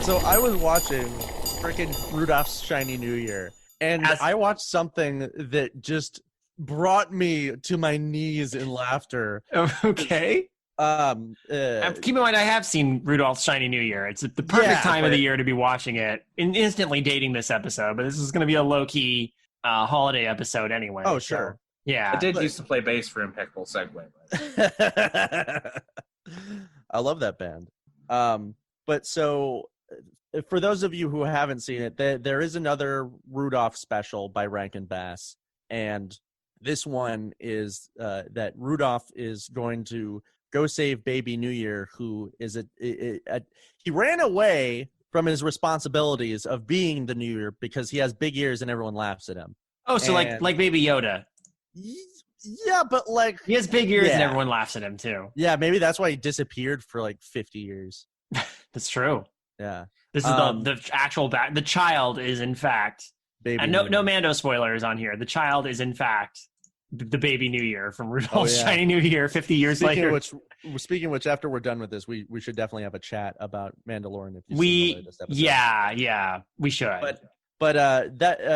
So I was watching freaking Rudolph's Shiny New Year, and I watched something that just brought me to my knees in laughter. Okay. Keep in mind, I have seen Rudolph's Shiny New Year. It's the perfect time of the year to be watching it, and instantly dating this episode. But this is going to be a low-key holiday episode anyway. Oh, sure. So, yeah. I did used to play bass for Impeccable Segue. I love that band. But so for those of you who haven't seen it, there is another Rudolph special by Rankin Bass, and this one is that Rudolph is going to go save Baby New Year, who is he ran away from his responsibilities of being the New Year because he has big ears and everyone laughs at him. Oh, so like Baby Yoda. Yeah, but like he has big ears and everyone laughs at him too. Yeah, maybe that's why he disappeared for like 50 years. That's true. Yeah. This is the actual the child is in fact Baby and no Mando spoilers on here. The child is in fact the Baby New Year from Rudolph's Shiny New Year 50 years later. Speaking of which, after we're done with this, we should definitely have a chat about Mandalorian if you've seen the latest episode. Yeah, we should. But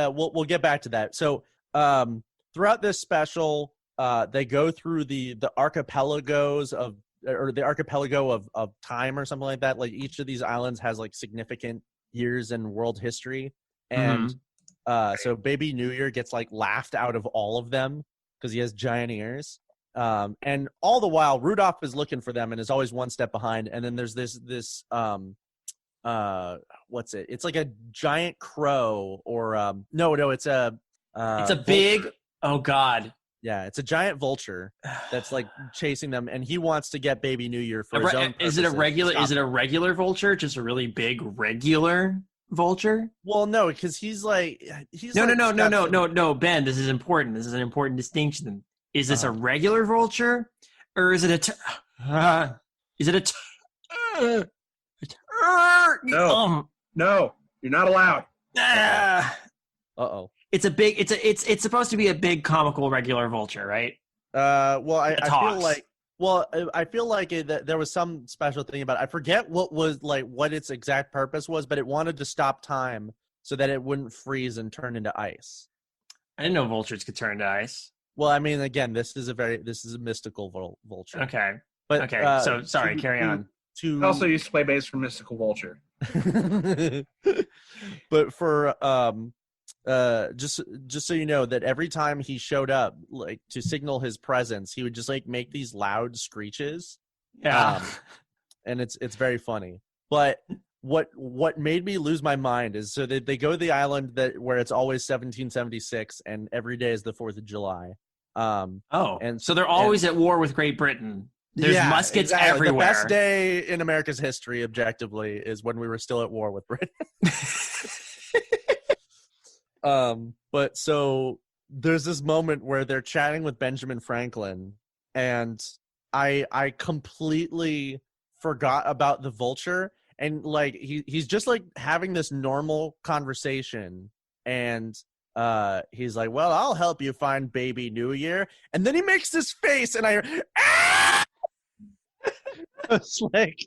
we'll get back to that. So throughout this special, they go through the archipelagos of time or something like that. Like each of these islands has like significant years in world history, and so Baby New Year gets like laughed out of all of them because he has giant ears. And all the while, Rudolph is looking for them and is always one step behind. And then there's this what's it? It's like a giant crow or no, it's a big vulture. Oh God. Yeah, it's a giant vulture that's like chasing them, and he wants to get Baby New Year for his own purposes. Is it a regular vulture? Just a really big regular vulture? Well, no, because he's no, Ben. This is important. This is an important distinction. Is this a regular vulture, or is it No, you're not allowed. Uh-oh. It's supposed to be a big comical regular vulture, right? Well, I feel like there was some special thing about it. I forget what its exact purpose was, but it wanted to stop time so that it wouldn't freeze and turn into ice. I didn't know vultures could turn to ice. Well, I mean, again, this is a mystical vulture. Okay. But so sorry, carry on. I also used to play bass for Mystical Vulture. But for just so you know that every time he showed up, like to signal his presence, he would just like make these loud screeches. Yeah. And it's very funny. But what made me lose my mind is so they go to the island where it's always 1776 and every day is the 4th of July. And so they're always at war with Great Britain. There's muskets everywhere. The best day in America's history, objectively, is when we were still at war with Britain. But so there's this moment where they're chatting with Benjamin Franklin, and I completely forgot about the vulture, and like he's just like having this normal conversation, and he's like, well, I'll help you find Baby New Year, and then he makes this face, and I it's like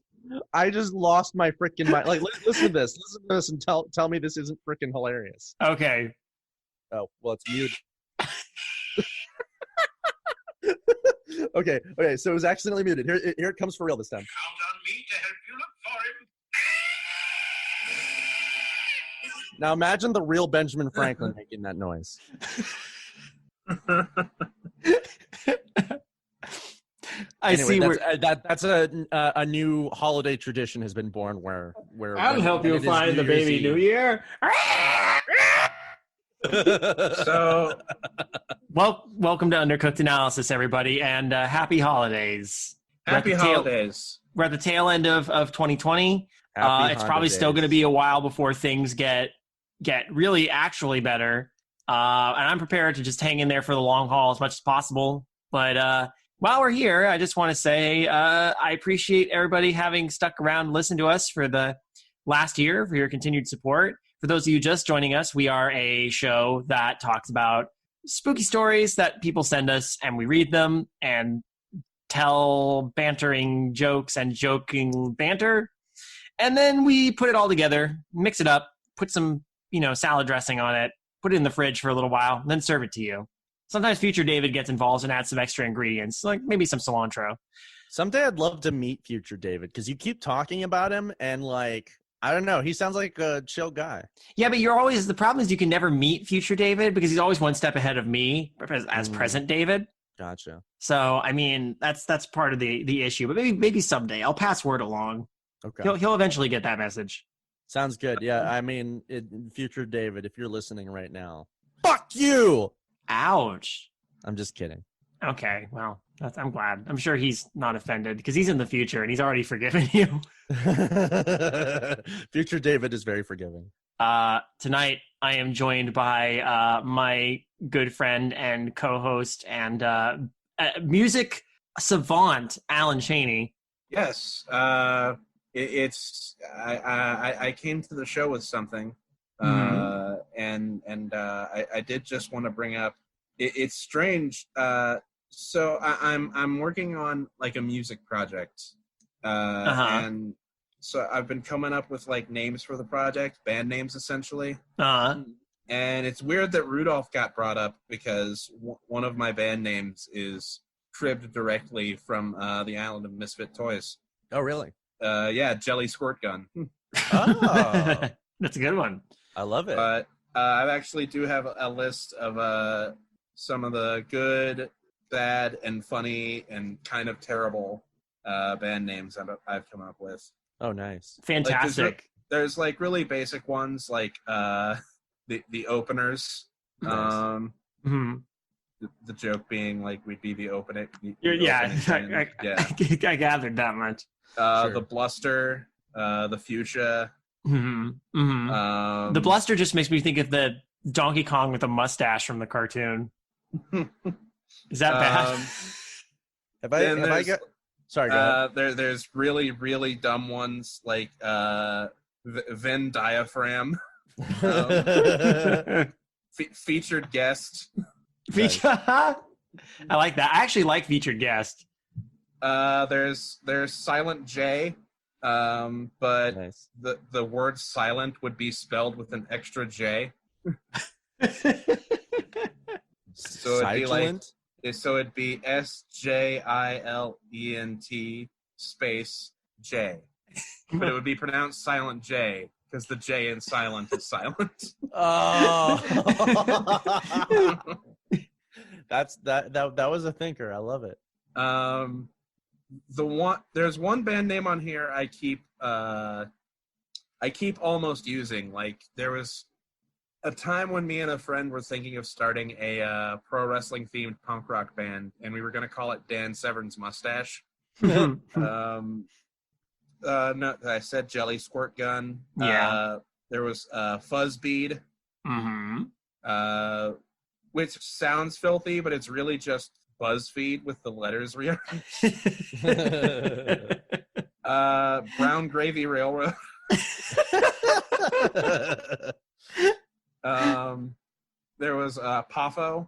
I just lost my freaking mind. Like, listen to this and tell me this isn't freaking hilarious. Okay. Oh, well, it's mute. Okay, so it was accidentally muted. Here it comes for real this time. Count on me to help you look for him. Now imagine the real Benjamin Franklin making that noise. That's a new holiday tradition has been born where I'll help you find the Baby New Year. So, welcome to Undercooked Analysis, everybody, and happy holidays. Happy holidays. We're at the tail end of 2020. It's probably still going to be a while before things get really actually better. And I'm prepared to just hang in there for the long haul as much as possible. But while we're here, I just want to say I appreciate everybody having stuck around and listened to us for the last year, for your continued support. For those of you just joining us, we are a show that talks about spooky stories that people send us, and we read them and tell bantering jokes and joking banter. And then we put it all together, mix it up, put some, salad dressing on it, put it in the fridge for a little while, and then serve it to you. Sometimes Future David gets involved and adds some extra ingredients, like maybe some cilantro. Someday I'd love to meet Future David because you keep talking about him and I don't know, he sounds like a chill guy. Yeah, but the problem is you can never meet Future David because he's always one step ahead of me as present David. Gotcha. So, I mean, that's part of the issue, but maybe someday I'll pass word along. Okay. He'll eventually get that message. Sounds good. Yeah, I mean, Future David, if you're listening right now, fuck you! Ouch. I'm just kidding. Okay, well, I'm glad. I'm sure he's not offended because he's in the future and he's already forgiven you. Future David is very forgiving. Tonight, I am joined by my good friend and co-host and music savant, Alan Cheney. Yes. I came to the show with something, and I did just want to bring up. It's strange. So I'm working on like a music project, and so I've been coming up with like names for the project, band names essentially. And it's weird that Rudolph got brought up because one of my band names is cribbed directly from the Island of Misfit Toys. Oh, really? Yeah, Jelly Squirt Gun. Oh, that's a good one. I love it. But I actually do have a list of some of the good, bad, and funny, and kind of terrible band names I've come up with. Oh, nice. Fantastic. Like, there's like really basic ones like the openers. Nice. The joke being like we'd be the opening. Yeah, Yeah. I gathered that much. Sure. The bluster, the fuchsia. The bluster just makes me think of the Donkey Kong with a mustache from the cartoon. Is that bad? Have I got? Sorry, go ahead. There's really, really dumb ones like Venn diaphragm, featured guest. I like that. I actually like featured guest. There's Silent J, but Nice. the word silent would be spelled with an extra J. So it'd be SJILENT space J, but it would be pronounced Silent J because the J in silent is silent. Oh, that was a thinker. I love it. There's one band name on here I keep almost using. Like there was a time when me and a friend were thinking of starting a pro wrestling themed punk rock band, and we were going to call it Dan Severn's Mustache. No, I said Jelly Squirt Gun. Yeah. There was Fuzzbead, which sounds filthy, but it's really just BuzzFeed with the letters rearranged. Brown Gravy Railroad. There was Pafo,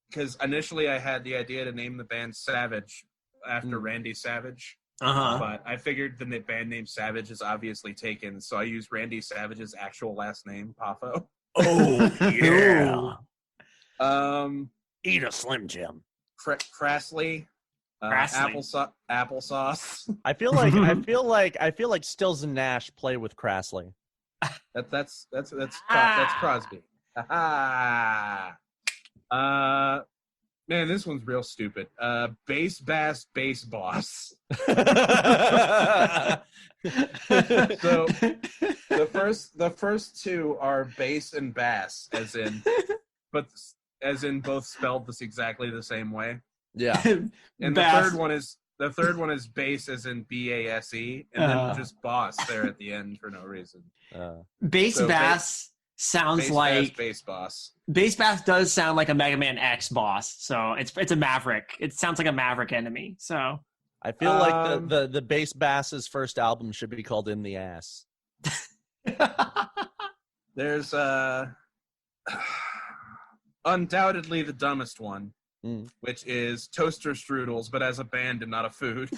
because initially I had the idea to name the band Savage after Randy Savage. But I figured the band name Savage is obviously taken, so I used Randy Savage's actual last name, Pafo. Oh yeah. Eat a Slim Jim. Crassly. Applesauce. I feel like Stills and Nash play with Crassley. That's Crosby. Man, this one's real stupid. Bass Bass Bass Boss. So the first two are bass and bass, as in both spelled this exactly the same way. Yeah. And the third one is bass as in BASE, and then just boss there at the end for no reason. Bass sounds like bass boss. Bass Bass does sound like a Mega Man X boss, so it's a Maverick. It sounds like a Maverick enemy. So I feel like the Bass Bass's first album should be called In the Ass. There's undoubtedly the dumbest one. which is toaster strudels, but as a band and not a food.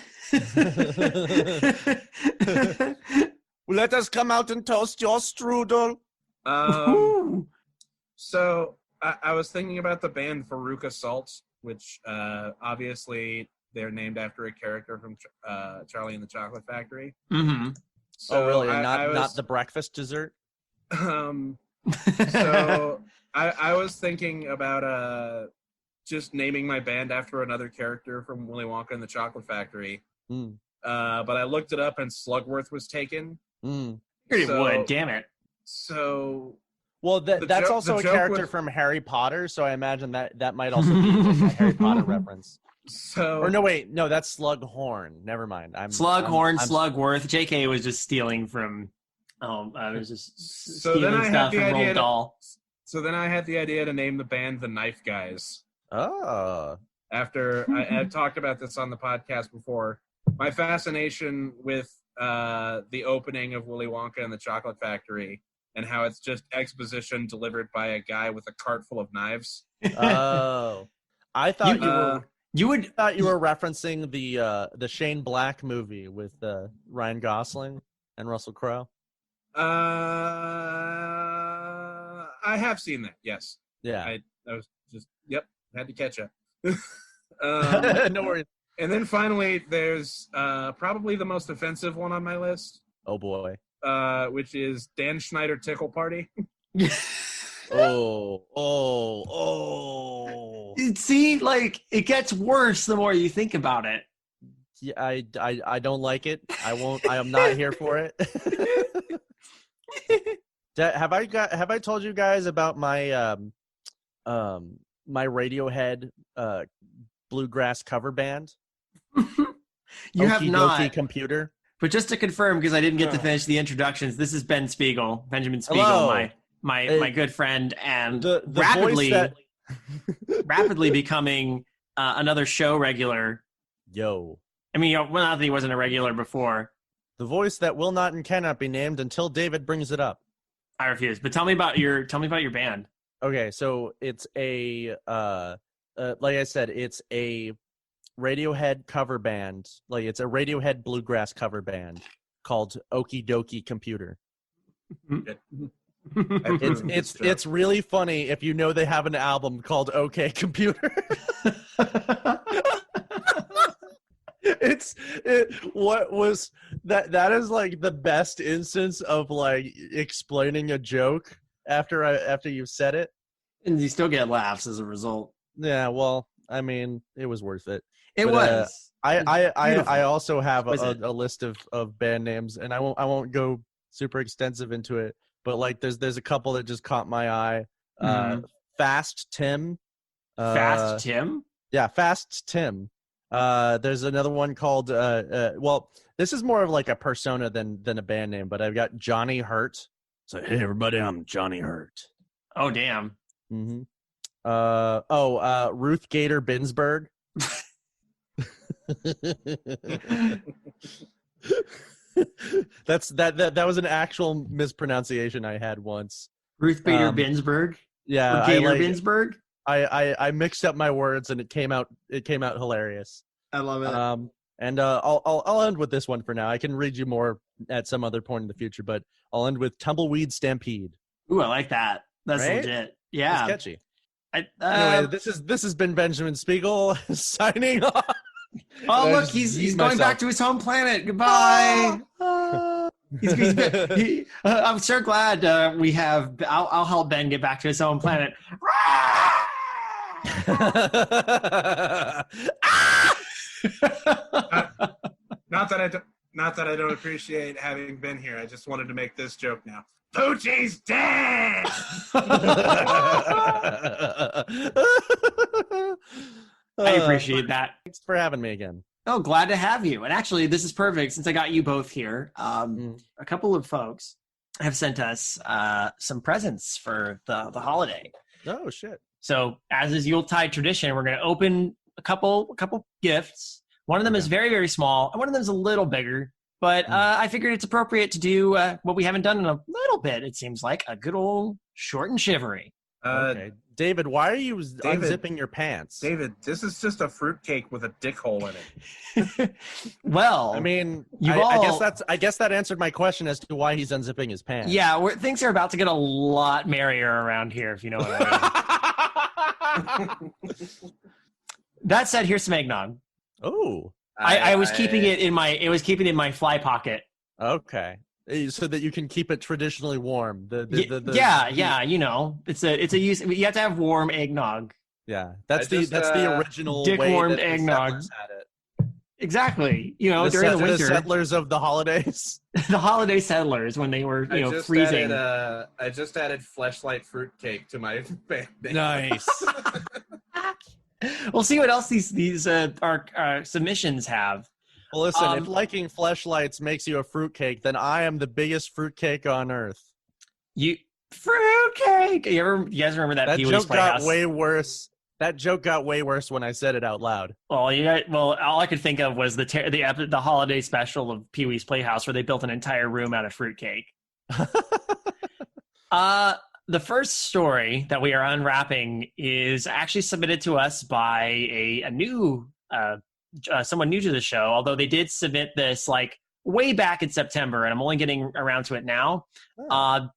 Let us come out and toast your strudel. So I was thinking about the band Veruca Salt, which obviously they're named after a character from Charlie and the Chocolate Factory. Mm-hmm. So really? Not the breakfast dessert? So I was thinking about just naming my band after another character from Willy Wonka and the Chocolate Factory. But I looked it up and Slugworth was taken. It would, damn it. So... Well, that's also a character from Harry Potter, so I imagine that might also be a Harry Potter reference. So, no, that's Slughorn. Never mind. Slughorn, Slugworth. JK was just stealing from. I was just stealing stuff from Roald Dahl. So then I had the idea to name the band the Knife Guys. Oh. After I talked about this on the podcast before, my fascination with the opening of Willy Wonka and the Chocolate Factory, and how it's just exposition delivered by a guy with a cart full of knives. Oh, I thought you were referencing the Shane Black movie with Ryan Gosling and Russell Crowe. I have seen that. Yes. Yeah. I was just had to catch up. No worries. And then finally, there's probably the most offensive one on my list. Oh boy. Which is Dan Schneider Tickle Party. Oh. See, like, it gets worse the more you think about it. Yeah, I don't like it. I won't. I am not here for it. Have I told you guys about my my Radiohead bluegrass cover band? You have not. Okie Computer. But just to confirm, because I didn't get to finish the introductions, this is Benjamin Spiegel, Hello. my good friend, and the rapidly becoming another show regular. Yo. I mean, well, not that he wasn't a regular before. The voice that will not and cannot be named until David brings it up. I refuse. But tell me about your band. Okay, so it's a like I said, it's a Radiohead cover band. Like, it's a Radiohead bluegrass cover band called Okie Dokie Computer. It's really funny if you know they have an album called OK Computer. What was that is like the best instance of like explaining a joke after you've said it, and you still get laughs as a result. Yeah, well, I mean, it was worth it. It was. I also have a list of band names, and I won't go super extensive into it, but like there's a couple that just caught my eye. Fast Tim. Fast Tim? Yeah, Fast Tim. There's another one called well, this is more of like a persona than a band name, but I've got Johnny Hurt. So, hey everybody, I'm Johnny Hurt. Oh damn. Mm-hmm. Ruth Gator Binsberg. That was an actual mispronunciation I had once. Ruth Bader Binsberg? Yeah. Or Gator Binsberg? I mixed up my words and it came out hilarious. I love it. And I'll end with this one for now. I can read you more at some other point in the future, but I'll end with Tumbleweed Stampede. Ooh, I like that. That's right? legit. Yeah. It's catchy. Anyway, this has been Benjamin Spiegel signing off. Oh, look, he's going back to his home planet. Goodbye. I'm so glad we have. I'll help Ben get back to his home planet. Not that I don't appreciate having been here. I just wanted to make this joke now. Poochie's dead. I appreciate that. Thanks for having me again. Oh, glad to have you. And actually, this is perfect since I got you both here. A couple of folks have sent us some presents for the holiday. Oh, shit. So, as is Yuletide tradition, we're going to open a couple gifts. One of them is very, very small, and one of them is a little bigger. But I figured it's appropriate to do what we haven't done in a little bit, it seems like, a good old short and shivery. Okay. David, why are you unzipping your pants? David, this is just a fruitcake with a dick hole in it. Well, I mean, I guess that answered my question as to why he's unzipping his pants. Yeah, things are about to get a lot merrier around here, if you know what I mean. That said, here's some eggnog. Oh, I was keeping it in my fly pocket. Okay. So that you can keep it traditionally warm. Yeah, you know, it's a use. You have to have warm eggnog. Yeah, that's the original dick way warmed that eggnog. The had it. Exactly. You know, during the winter, the settlers of the holidays, the holiday settlers when they were freezing. I just added Fleshlight fruitcake to my band name. Nice. We'll see what else these our submissions have. Well, listen, if liking fleshlights makes you a fruitcake, then I am the biggest fruitcake on earth. Fruitcake! You guys remember that Pee-wee's Playhouse? Got way worse. That joke got way worse when I said it out loud. Well, all I could think of was the holiday special of Pee-wee's Playhouse where they built an entire room out of fruitcake. The first story that we are unwrapping is actually submitted to us by a new someone new to the show, although they did submit this like way back in September, and I'm only getting around to it now. Oh.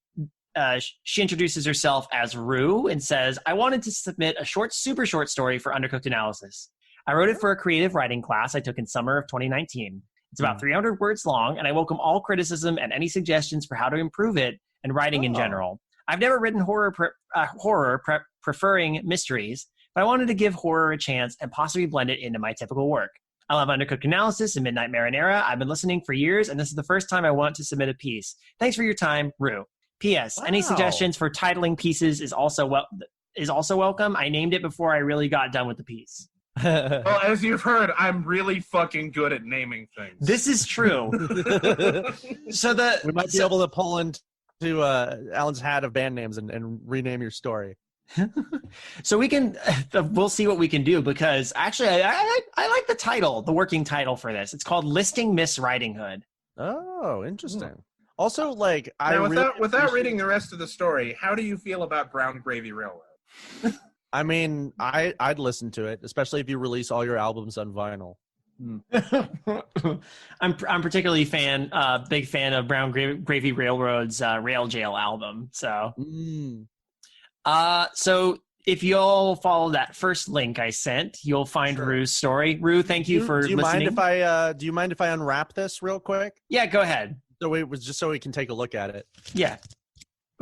She introduces herself as Rue and says, I wanted to submit a super short story for Undercooked Analysis. I wrote it for a creative writing class I took in summer of 2019. It's about 300 words long, and I welcome all criticism and any suggestions for how to improve it and writing in general. I've never written horror preferring mysteries, but I wanted to give horror a chance and possibly blend it into my typical work. I love Undercooked Analysis and Midnight Marinara. I've been listening for years, and this is the first time I want to submit a piece. Thanks for your time, Rue. P.S. Wow. Any suggestions for titling pieces is also welcome. I named it before I really got done with the piece. Well, as you've heard, I'm really fucking good at naming things. This is true. We might be able to pull into Alan's hat of band names and rename your story. So we'll see what we can do, because actually I like the title, the working title for this. It's called Listing Miss Riding Hood. Oh, interesting. Also, like, without reading the rest of the story, how do you feel about Brown Gravy Railroad? I mean, I'd listen to it, especially if you release all your albums on vinyl. I'm particularly big fan of Brown Gravy Railroad's Rail Jail album. So, so if you'll follow that first link I sent, you'll find Rue's story. Rue, thank you for listening. Do you mind if I unwrap this real quick? Yeah, go ahead. So it was just so we can take a look at it. Yeah.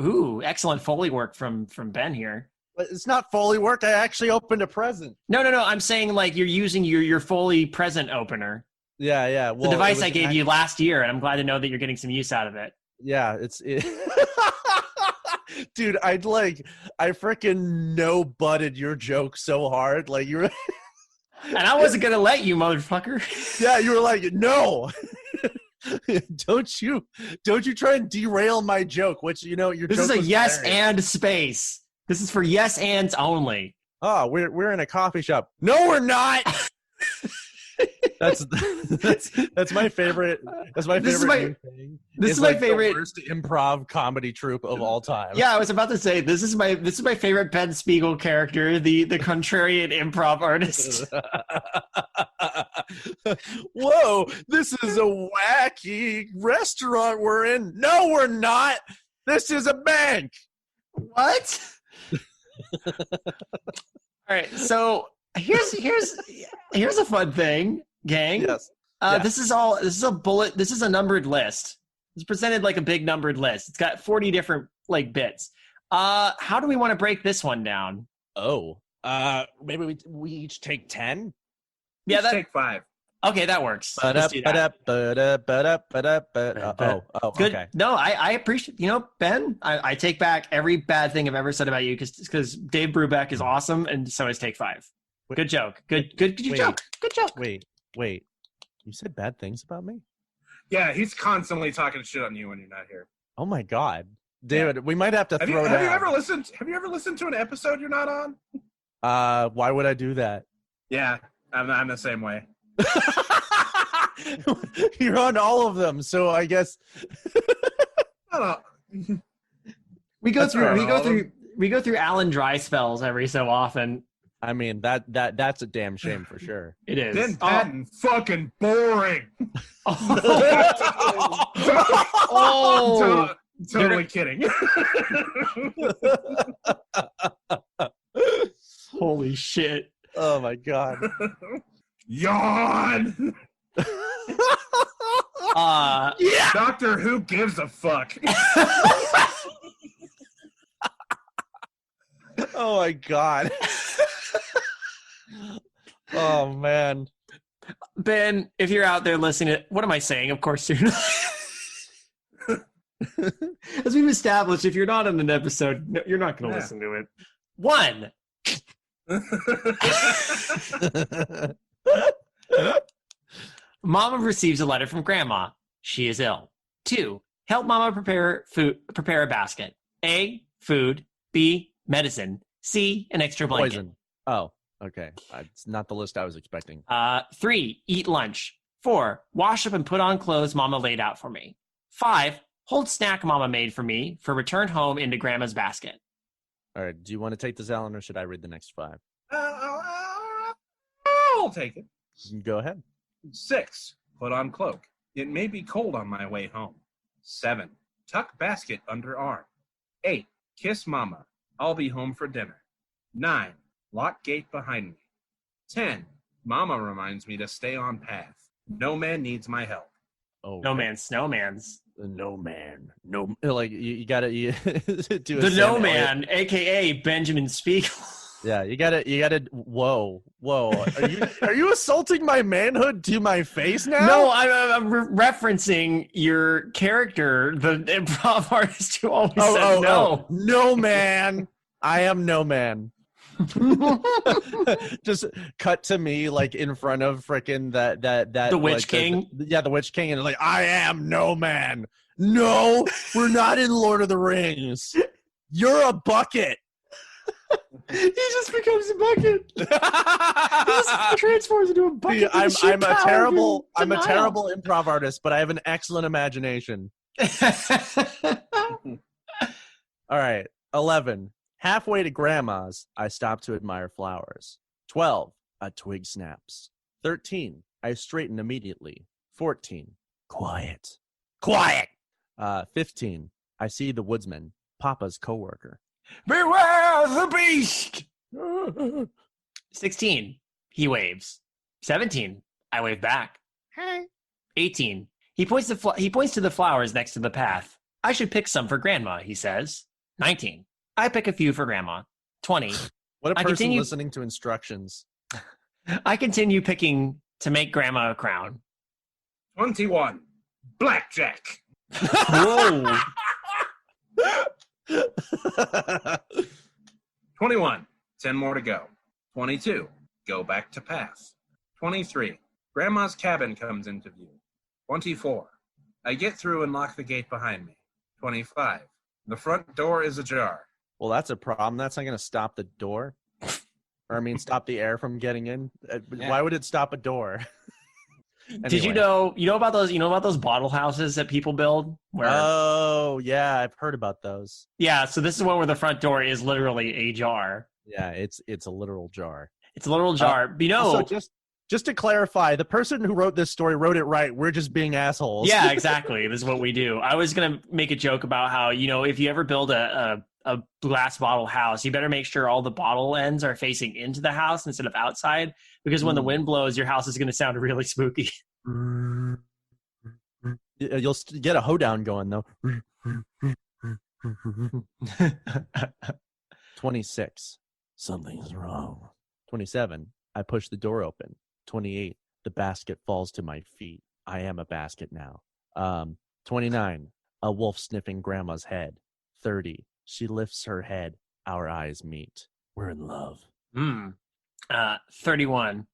Ooh, excellent Foley work from Ben here. But it's not Foley work. I actually opened a present. No. I'm saying like you're using your Foley present opener. Yeah. Well, the device I gave you last year, and I'm glad to know that you're getting some use out of it. Yeah, dude, I freaking no-butted your joke so hard. Like you're and I wasn't gonna let you, motherfucker. Yeah, you were like, no. Don't you try and derail my joke, which your this joke is a yes hilarious. And space. This is for yes ands only. Oh, we're in a coffee shop. No, we're not. That's my favorite. That's my favorite thing. This is my favorite the worst improv comedy troupe of all time. Yeah, I was about to say this is my favorite Ben Spiegel character, the contrarian improv artist. Whoa, this is a wacky restaurant we're in. No, we're not. This is a bank. What? All right, so here's a fun thing, gang. Yes. This is a numbered list. It's presented like a big numbered list. It's got 40 different like bits. How do we want to break this one down? Oh, maybe we each take 10. Yeah, take 5. Okay, that works. Let's do that. Good. Okay. No, I appreciate, Ben, I take back every bad thing I've ever said about you because Dave Brubeck is awesome, and so is Take 5. Good joke. Good joke. Good joke. Wait. You said bad things about me? Yeah, he's constantly talking shit on you when you're not here. Oh my God. David, we might have to throw down. Have you ever listened to an episode you're not on? Why would I do that? Yeah, I'm the same way. You're on all of them, so I guess we go through through Alan Dry spells every so often. I mean, that's a damn shame for sure. It is. Ben Patton, fucking boring. Oh. Totally kidding. Holy shit. Oh my god. Yawn. Yeah. Doctor Who gives a fuck. Oh my god. Oh man. Ben, if you're out there listening, what am I saying? Of course you're not. As we've established, if you're not in an episode, no, you're not going to listen to it. 1. Mama receives a letter from Grandma. She is ill. 2. Help Mama prepare a basket. A, food. B, medicine. C, an extra blanket. Poison. Oh, okay. It's not the list I was expecting. 3, eat lunch. 4, wash up and put on clothes Mama laid out for me. 5, hold snack Mama made for me for return home into Grandma's basket. All right. Do you want to take this, Alan, or should I read the next 5? I'll take it. Go ahead. 6, put on cloak. It may be cold on my way home. 7, tuck basket under arm. 8, kiss Mama. I'll be home for dinner. 9, lock gate behind me. 10, Mama reminds me to stay on path. No man needs my help. Oh, No man, snowman's. No man. No, like you gotta do The No Man, aka Benjamin Spiegel. Yeah, you gotta. Whoa. Are you assaulting my manhood to my face now? No, I'm referencing your character, the improv artist who always says no. No man. I am no man. Just cut to me like in front of frickin' that the Witch King. The Witch King, and like, I am no man. No, we're not in Lord of the Rings. You're a bucket. He just becomes a bucket. He just transforms into a bucket. I'm a terrible improv artist, but I have an excellent imagination. All right, 11. Halfway to Grandma's, I stop to admire flowers. 12. A twig snaps. 13. I straighten immediately. 14. Quiet. 15. I see the woodsman, Papa's coworker. Beware the beast! 16. He waves. 17. I wave back. 18. He points to the flowers next to the path. I should pick some for Grandma, he says. 19. I pick a few for Grandma. 20. What a person listening to instructions. I continue picking to make Grandma a crown. 21. Blackjack. Whoa. 21. 10 more to go. 22. Go back to path. 23. Grandma's cabin comes into view. 24. I get through and lock the gate behind me. 25. The front door is ajar. Well, that's a problem. That's not going to stop the door. Or, I mean, stop the air from getting in. Yeah. Why would it stop a door? Anyway. Did you know about those bottle houses that people build? Oh, yeah, I've heard about those. Yeah, so this is one where the front door is literally a jar. Yeah, it's a literal jar. It's a literal jar. So just to clarify, the person who wrote this story wrote it right. We're just being assholes. Yeah, exactly. This is what we do. I was going to make a joke about how, if you ever build a glass bottle house, you better make sure all the bottle ends are facing into the house instead of outside, because when the wind blows, your house is going to sound really spooky. You'll get a hoedown going, though. 26. Something's wrong. 27. I push the door open. 28. The basket falls to my feet. I am a basket now. 29. A wolf sniffing Grandma's head. 30. She lifts her head. Our eyes meet. We're in love. 31.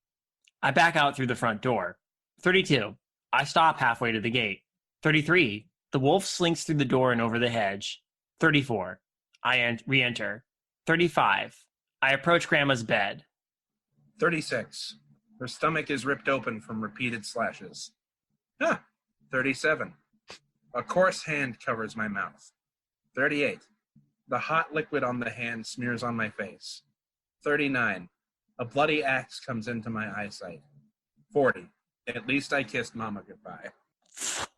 I back out through the front door. 32. I stop halfway to the gate. 33. The wolf slinks through the door and over the hedge. 34. I re-enter. 35. I approach Grandma's bed. 36. Her stomach is ripped open from repeated slashes. 37. A coarse hand covers my mouth. 38. The hot liquid on the hand smears on my face. 39. A bloody axe comes into my eyesight. 40. At least I kissed Mama goodbye.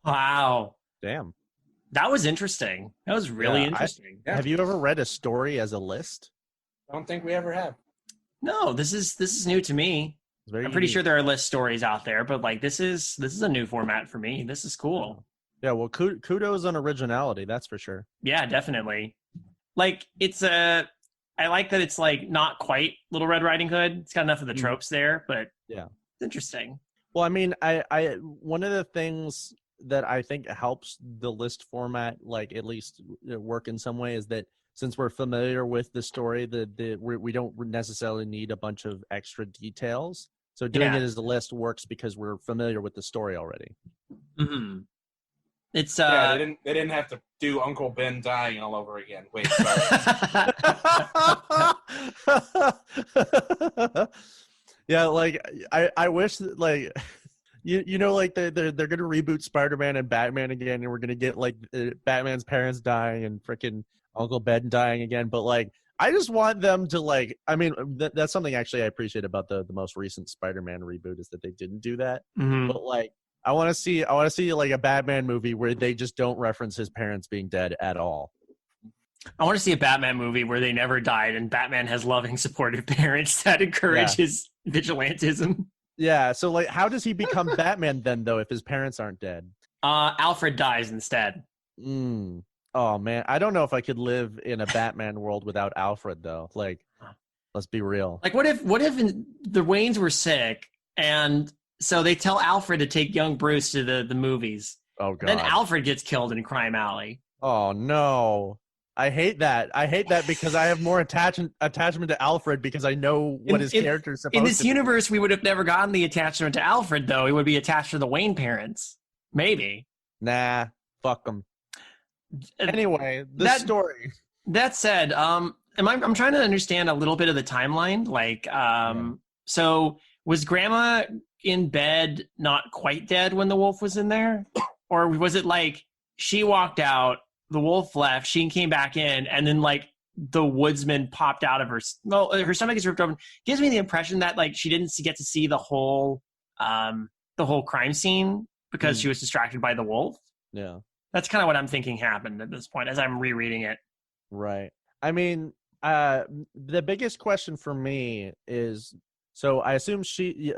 Wow. Damn. That was interesting. That was really interesting. Have you ever read a story as a list? I don't think we ever have. No, this is new to me. I'm pretty sure there are list stories out there, but like this is a new format for me. This is cool. Yeah, well, kudos on originality, that's for sure. Yeah, definitely. Like I like that it's like not quite Little Red Riding Hood. It's got enough of the tropes there, but yeah, it's interesting. Well, I mean, I one of the things that I think helps the list format, like at least work in some way, is that since we're familiar with the story, we don't necessarily need a bunch of extra details. So doing it as a list works because we're familiar with the story already. Mm-hmm. It's they didn't have to do Uncle Ben dying all over again. Wait, sorry. Yeah, like I wish that, like you know, like they're gonna reboot Spider-Man and Batman again, and we're gonna get like Batman's parents dying and freaking Uncle Ben dying again. But like, I just want them to like. I mean, that's something actually I appreciate about the most recent Spider-Man reboot is that they didn't do that. Mm-hmm. But like, I want to see like a Batman movie where they just don't reference his parents being dead at all. I want to see a Batman movie where they never died and Batman has loving, supportive parents that encourage his vigilantism. Yeah, so like, how does he become Batman then, though, if his parents aren't dead? Alfred dies instead. Oh man, I don't know if I could live in a Batman world without Alfred, though. Like, let's be real. Like, what if the Waynes were sick and so they tell Alfred to take young Bruce to the movies? Oh god. Then Alfred gets killed in Crime Alley. Oh no. I hate that. I hate that because I have more attachment to Alfred because I know what his character is supposed to be. In this universe, we would have never gotten the attachment to Alfred, though. He would be attached to the Wayne parents. Maybe. Nah, fuck them. Anyway, the story. That said, I'm trying to understand a little bit of the timeline. Like, so was Grandma in bed not quite dead when the wolf was in there? Or was it like she walked out, the wolf left, she came back in, and then like the woodsman popped out of her. Well, her stomach is ripped open. Gives me the impression that like she didn't get to see the whole crime scene because she was distracted by the wolf. Yeah, that's kind of what I'm thinking happened at this point as I'm rereading it. Right. I mean, the biggest question for me is, so I assume she's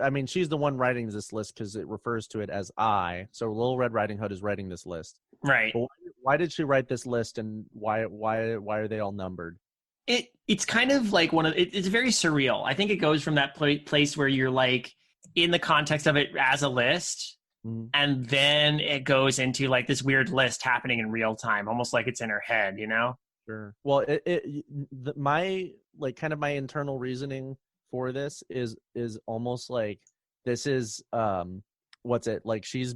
the one writing this list because it refers to it as I. So Little Red Riding Hood is writing this list. Right. But why did she write this list, and why are they all numbered? It's kind of like it's very surreal. I think it goes from that place where you're like in the context of it as a list, and then it goes into like this weird list happening in real time, almost like it's in her head, you know? Sure. Well, my internal reasoning for this is almost like this is what's it like she's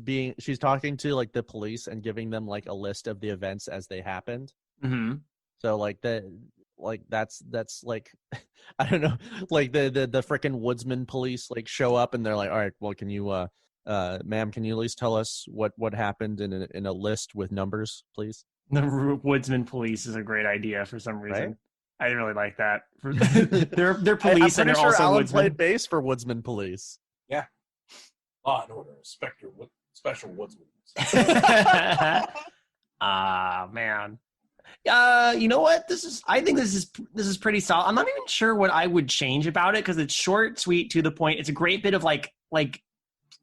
talking to like the police and giving them like a list of the events as they happened. So like that's like I don't know, like the freaking woodsman police like show up and they're like, all right, well, can you ma'am, can you at least tell us what happened in a list with numbers, please? The woodsman police is a great idea for some reason. Right? I really like that. They're police and they're also Alan woodsmen. Played bass for woodsman police. Yeah. Law and Order, special woodsman. Man. You know what? I think this is pretty solid. I'm not even sure what I would change about it because it's short, sweet, to the point. It's a great bit of like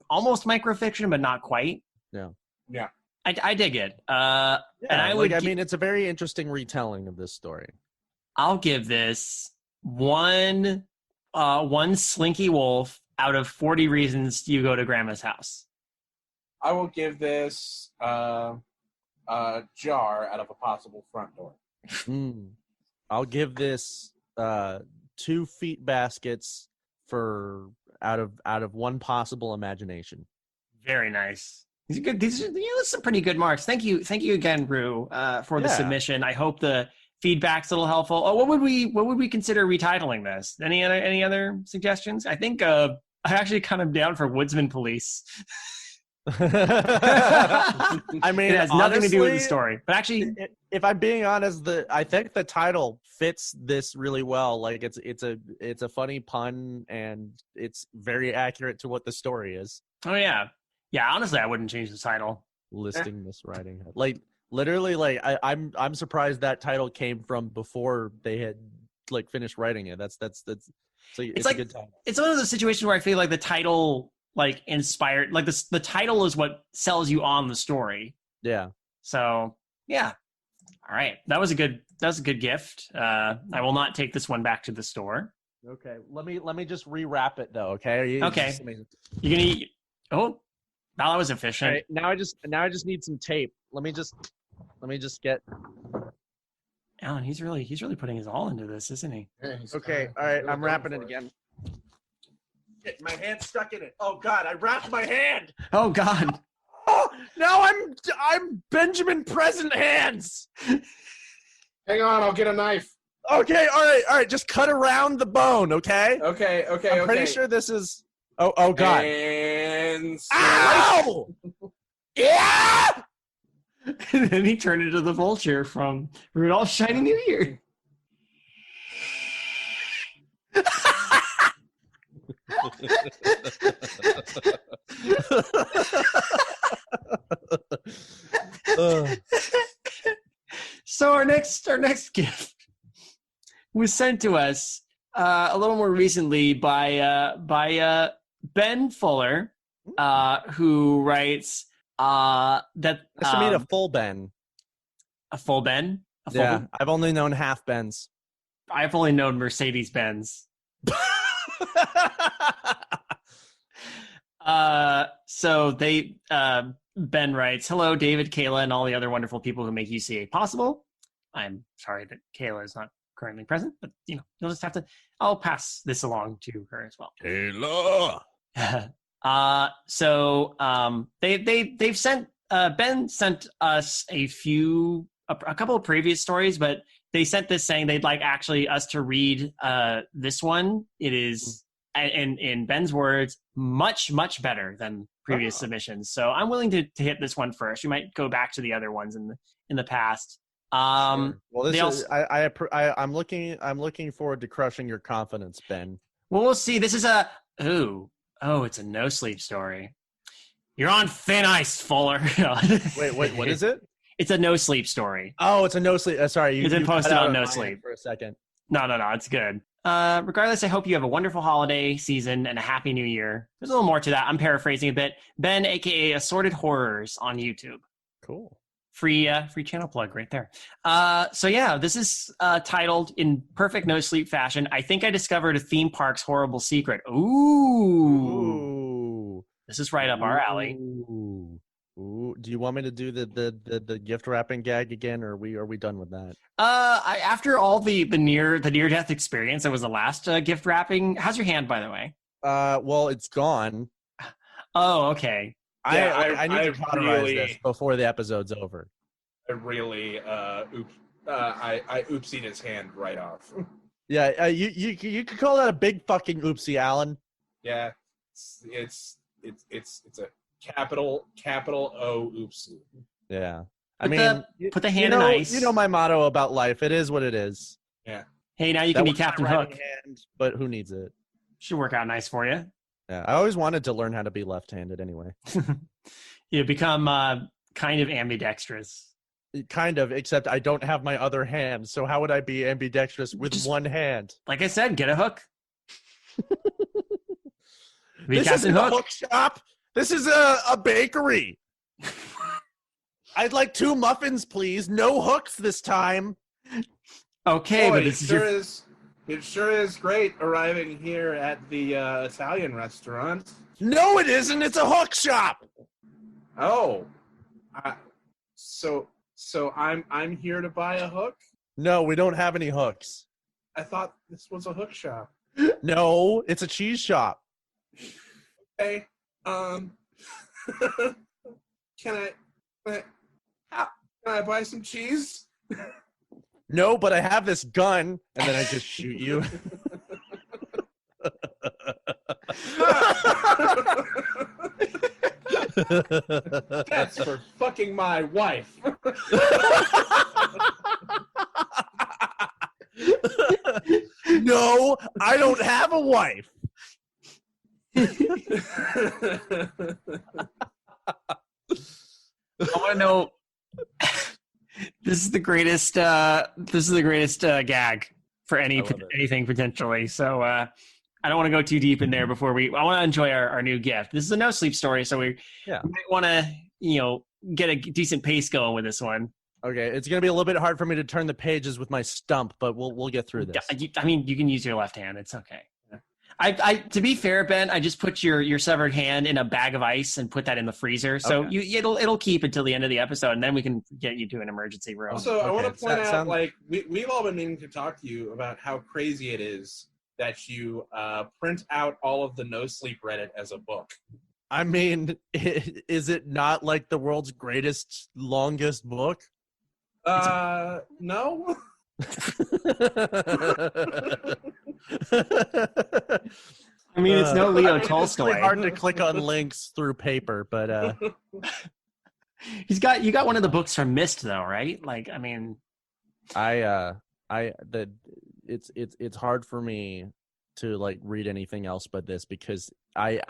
almost microfiction, but not quite. Yeah. Yeah. I dig it. And I mean, it's a very interesting retelling of this story. I'll give this one slinky wolf out of 40 reasons you go to Grandma's house. I will give this a jar out of a possible front door. I'll give this 2 feet baskets for out of one possible imagination. Very nice. These are good. These are some pretty good marks. Thank you again, Rue, for the submission. I hope the feedback's a little helpful. Oh, what would we consider retitling this? Any other suggestions? I think I actually kind of down for Woodsman Police. I mean, it has nothing to do with the story. But actually, if I'm being honest, I think the title fits this really well. Like it's a funny pun, and it's very accurate to what the story is. Oh yeah. Honestly, I wouldn't change the title. Listing miswriting, like literally, like I'm surprised that title came from before they had like finished writing it. That's so it's like a good title. It's one of those situations where I feel like the title like inspired, like the title is what sells you on the story. Yeah. So yeah. All right, that was a good gift. I will not take this one back to the store. Okay, let me just rewrap it though. Okay. Okay. You're gonna eat. Oh, now that was efficient. Right, now I just need some tape. Let me just get. Alan, he's really putting his all into this, isn't he? Yeah, Okay. All right. I'm wrapping it again. My hand's stuck in it. Oh God! I wrapped my hand. Oh God! Oh, now I'm Benjamin Present Hands. Hang on, I'll get a knife. Okay. All right. Just cut around the bone. Okay. Okay. I'm pretty sure this is. Oh God! And ow! Yeah! And then he turned into the vulture from Rudolph's Shiny New Year. So our next gift was sent to us a little more recently by Ben Fuller, who writes that Nice to meet a full Ben. A full Ben. Ben? I've only known half Bens. I've only known Mercedes Benz. So they Ben writes, "Hello, David, Kayla, and all the other wonderful people who make UCA possible. I'm sorry that Kayla is not currently present, but you'll just have to. I'll pass this along to her as well." Kayla. So they've sent Ben sent us a couple of previous stories, but they sent this saying they'd like actually us to read this one. It is, in Ben's words, much better than previous submissions. So I'm willing to hit this one first. We might go back to the other ones in the past. Sure. Well, I'm looking forward to crushing your confidence, Ben. Well, we'll see. This is it's a no sleep story. You're on thin ice, Fuller. Wait, what is it? It's a no sleep story. Oh, it's a no sleep. Sorry, you posted on no sleep for a second. No, it's good. Regardless, I hope you have a wonderful holiday season and a happy new year. There's a little more to that. I'm paraphrasing a bit. Ben, aka Assorted Horrors on YouTube. Cool. Free channel plug right there. So yeah, this is titled in perfect no sleep fashion. I think I discovered a theme park's horrible secret. Ooh. This is right up our alley. Ooh. Do you want me to do the gift wrapping gag again, or are we done with that? After all the near death experience, that was the last gift wrapping. How's your hand, by the way? Well, it's gone. Oh, okay. Yeah, I need to cauterize this before the episode's over. I really I oopsied his hand right off. Yeah, you could call that a big fucking oopsie, Alan. Yeah, it's a capital O oopsie. Yeah, put the hand in ice. You know my motto about life. It is what it is. Yeah. Hey, now you can be Captain Hook. Hand, but who needs it? Should work out nice for you. Yeah, I always wanted to learn how to be left-handed anyway. You become kind of ambidextrous. Kind of, except I don't have my other hand. So how would I be ambidextrous with one hand? Like I said, get a hook. This isn't a hook shop. This is a bakery. I'd like 2 muffins, please. No hooks this time. Okay, Boy, but this it sure is great arriving here at the Italian restaurant. No, it isn't. It's a hook shop. Oh, so I'm here to buy a hook? No, we don't have any hooks. I thought this was a hook shop. No, it's a cheese shop. Okay. Can I buy some cheese? No, but I have this gun, and then I just shoot you. That's for fucking my wife. No, I don't have a wife. I want to know. This is the greatest gag for anything potentially. So I don't want to go too deep in there I want to enjoy our new gift. This is a no sleep story, so we might want to get a decent pace going with this one. Okay, it's gonna be a little bit hard for me to turn the pages with my stump, but we'll get through this. I mean, you can use your left hand. It's okay. I to be fair, Ben, I just put your severed hand in a bag of ice and put that in the freezer, so it'll keep until the end of the episode, and then we can get you to an emergency room. Also, I want to point out, we've all been meaning to talk to you about how crazy it is that you print out all of the No Sleep Reddit as a book. I mean, is it not like the world's greatest, longest book? No. I mean, it's no Leo Tolstoy. It's really hard to click on links through paper, but you got one of the books from Myst, though, right? Like, I mean, it's hard for me to like read anything else but this because my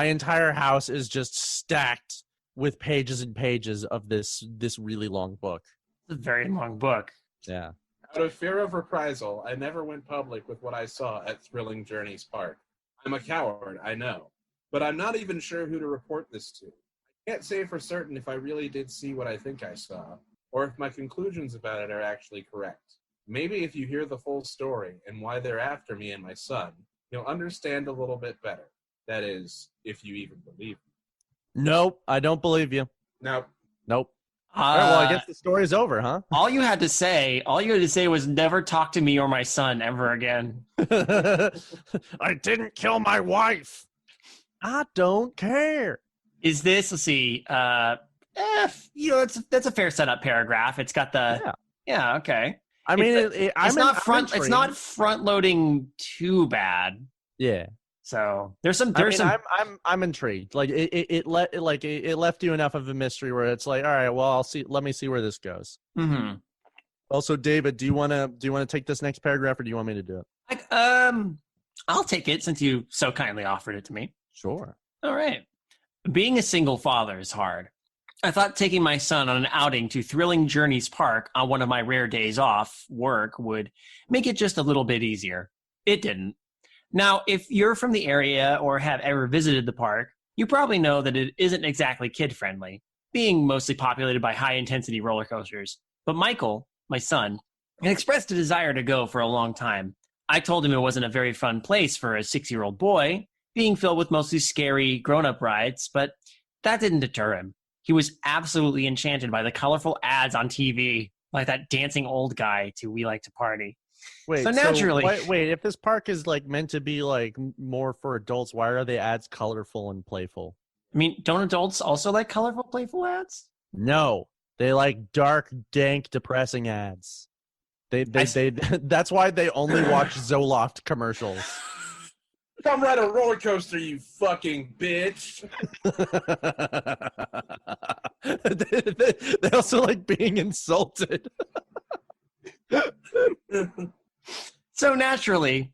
entire house is just stacked with pages and pages of this really long book. It's a very long book. Yeah. Out of fear of reprisal, I never went public with what I saw at Thrilling Journeys Park. I'm a coward, I know, but I'm not even sure who to report this to. I can't say for certain if I really did see what I think I saw, or if my conclusions about it are actually correct. Maybe if you hear the full story and why they're after me and my son, you'll understand a little bit better. That is, if you even believe me. Nope, I don't believe you. Nope. All right, well, I guess the story's over, huh? All you had to say was never talk to me or my son ever again. I didn't kill my wife. I don't care. Is this, let's see, that's a fair setup paragraph. It's got the, okay. I mean, it's not front loading too bad. Yeah. So I'm intrigued. Like it left you enough of a mystery where it's like, all right, well, let me see where this goes. Mm-hmm. Also, David, do you want to take this next paragraph or do you want me to do it? I'll take it since you so kindly offered it to me. Sure. All right. Being a single father is hard. I thought taking my son on an outing to Thrilling Journeys Park on one of my rare days off work would make it just a little bit easier. It didn't. Now, if you're from the area or have ever visited the park, you probably know that it isn't exactly kid-friendly, being mostly populated by high-intensity roller coasters. But Michael, my son, had expressed a desire to go for a long time. I told him it wasn't a very fun place for a 6-year-old boy, being filled with mostly scary grown-up rides, but that didn't deter him. He was absolutely enchanted by the colorful ads on TV, like that dancing old guy to We Like to Party. Wait, so naturally, wait, if this park is like meant to be like more for adults, why are the ads colorful and playful? I mean, don't adults also like colorful, playful ads? No, they like dark, dank, depressing ads. They that's why they only watch Zoloft commercials. Come ride a roller coaster, you fucking bitch. They also like being insulted. So naturally,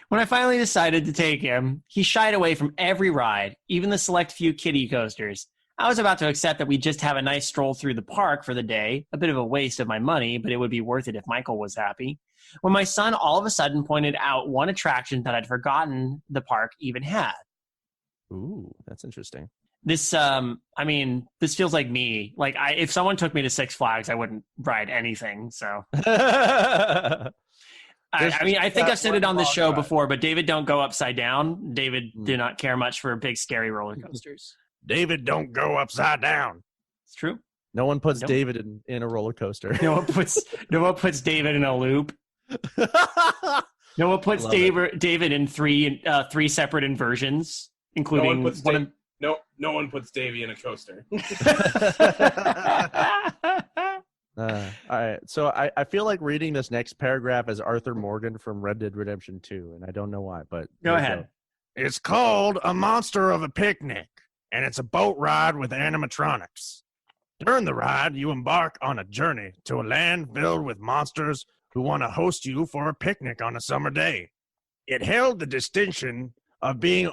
when I finally decided to take him, he shied away from every ride, even the select few kiddie coasters. I was about to accept that we'd just have a nice stroll through the park for the day, a bit of a waste of my money, but it would be worth it if Michael was happy, when my son all of a sudden pointed out one attraction that I'd forgotten the park even had. Ooh, that's interesting. This, this feels like me. Like, if someone took me to Six Flags, I wouldn't ride anything, so... I think I've said it on the show before, but David don't go upside down. David do not care much for big, scary roller coasters. David don't go upside down. It's true. No one puts David in a roller coaster. No one puts David in a loop. No one puts David in three separate inversions, including no one puts Davey in a coaster. All right, so I feel like reading this next paragraph as Arthur Morgan from Red Dead Redemption 2, and I don't know why, but go ahead. It's called A Monster of a Picnic, and it's a boat ride with animatronics. During the ride, you embark on a journey to a land filled with monsters who want to host you for a picnic on a summer day. It held the distinction of being the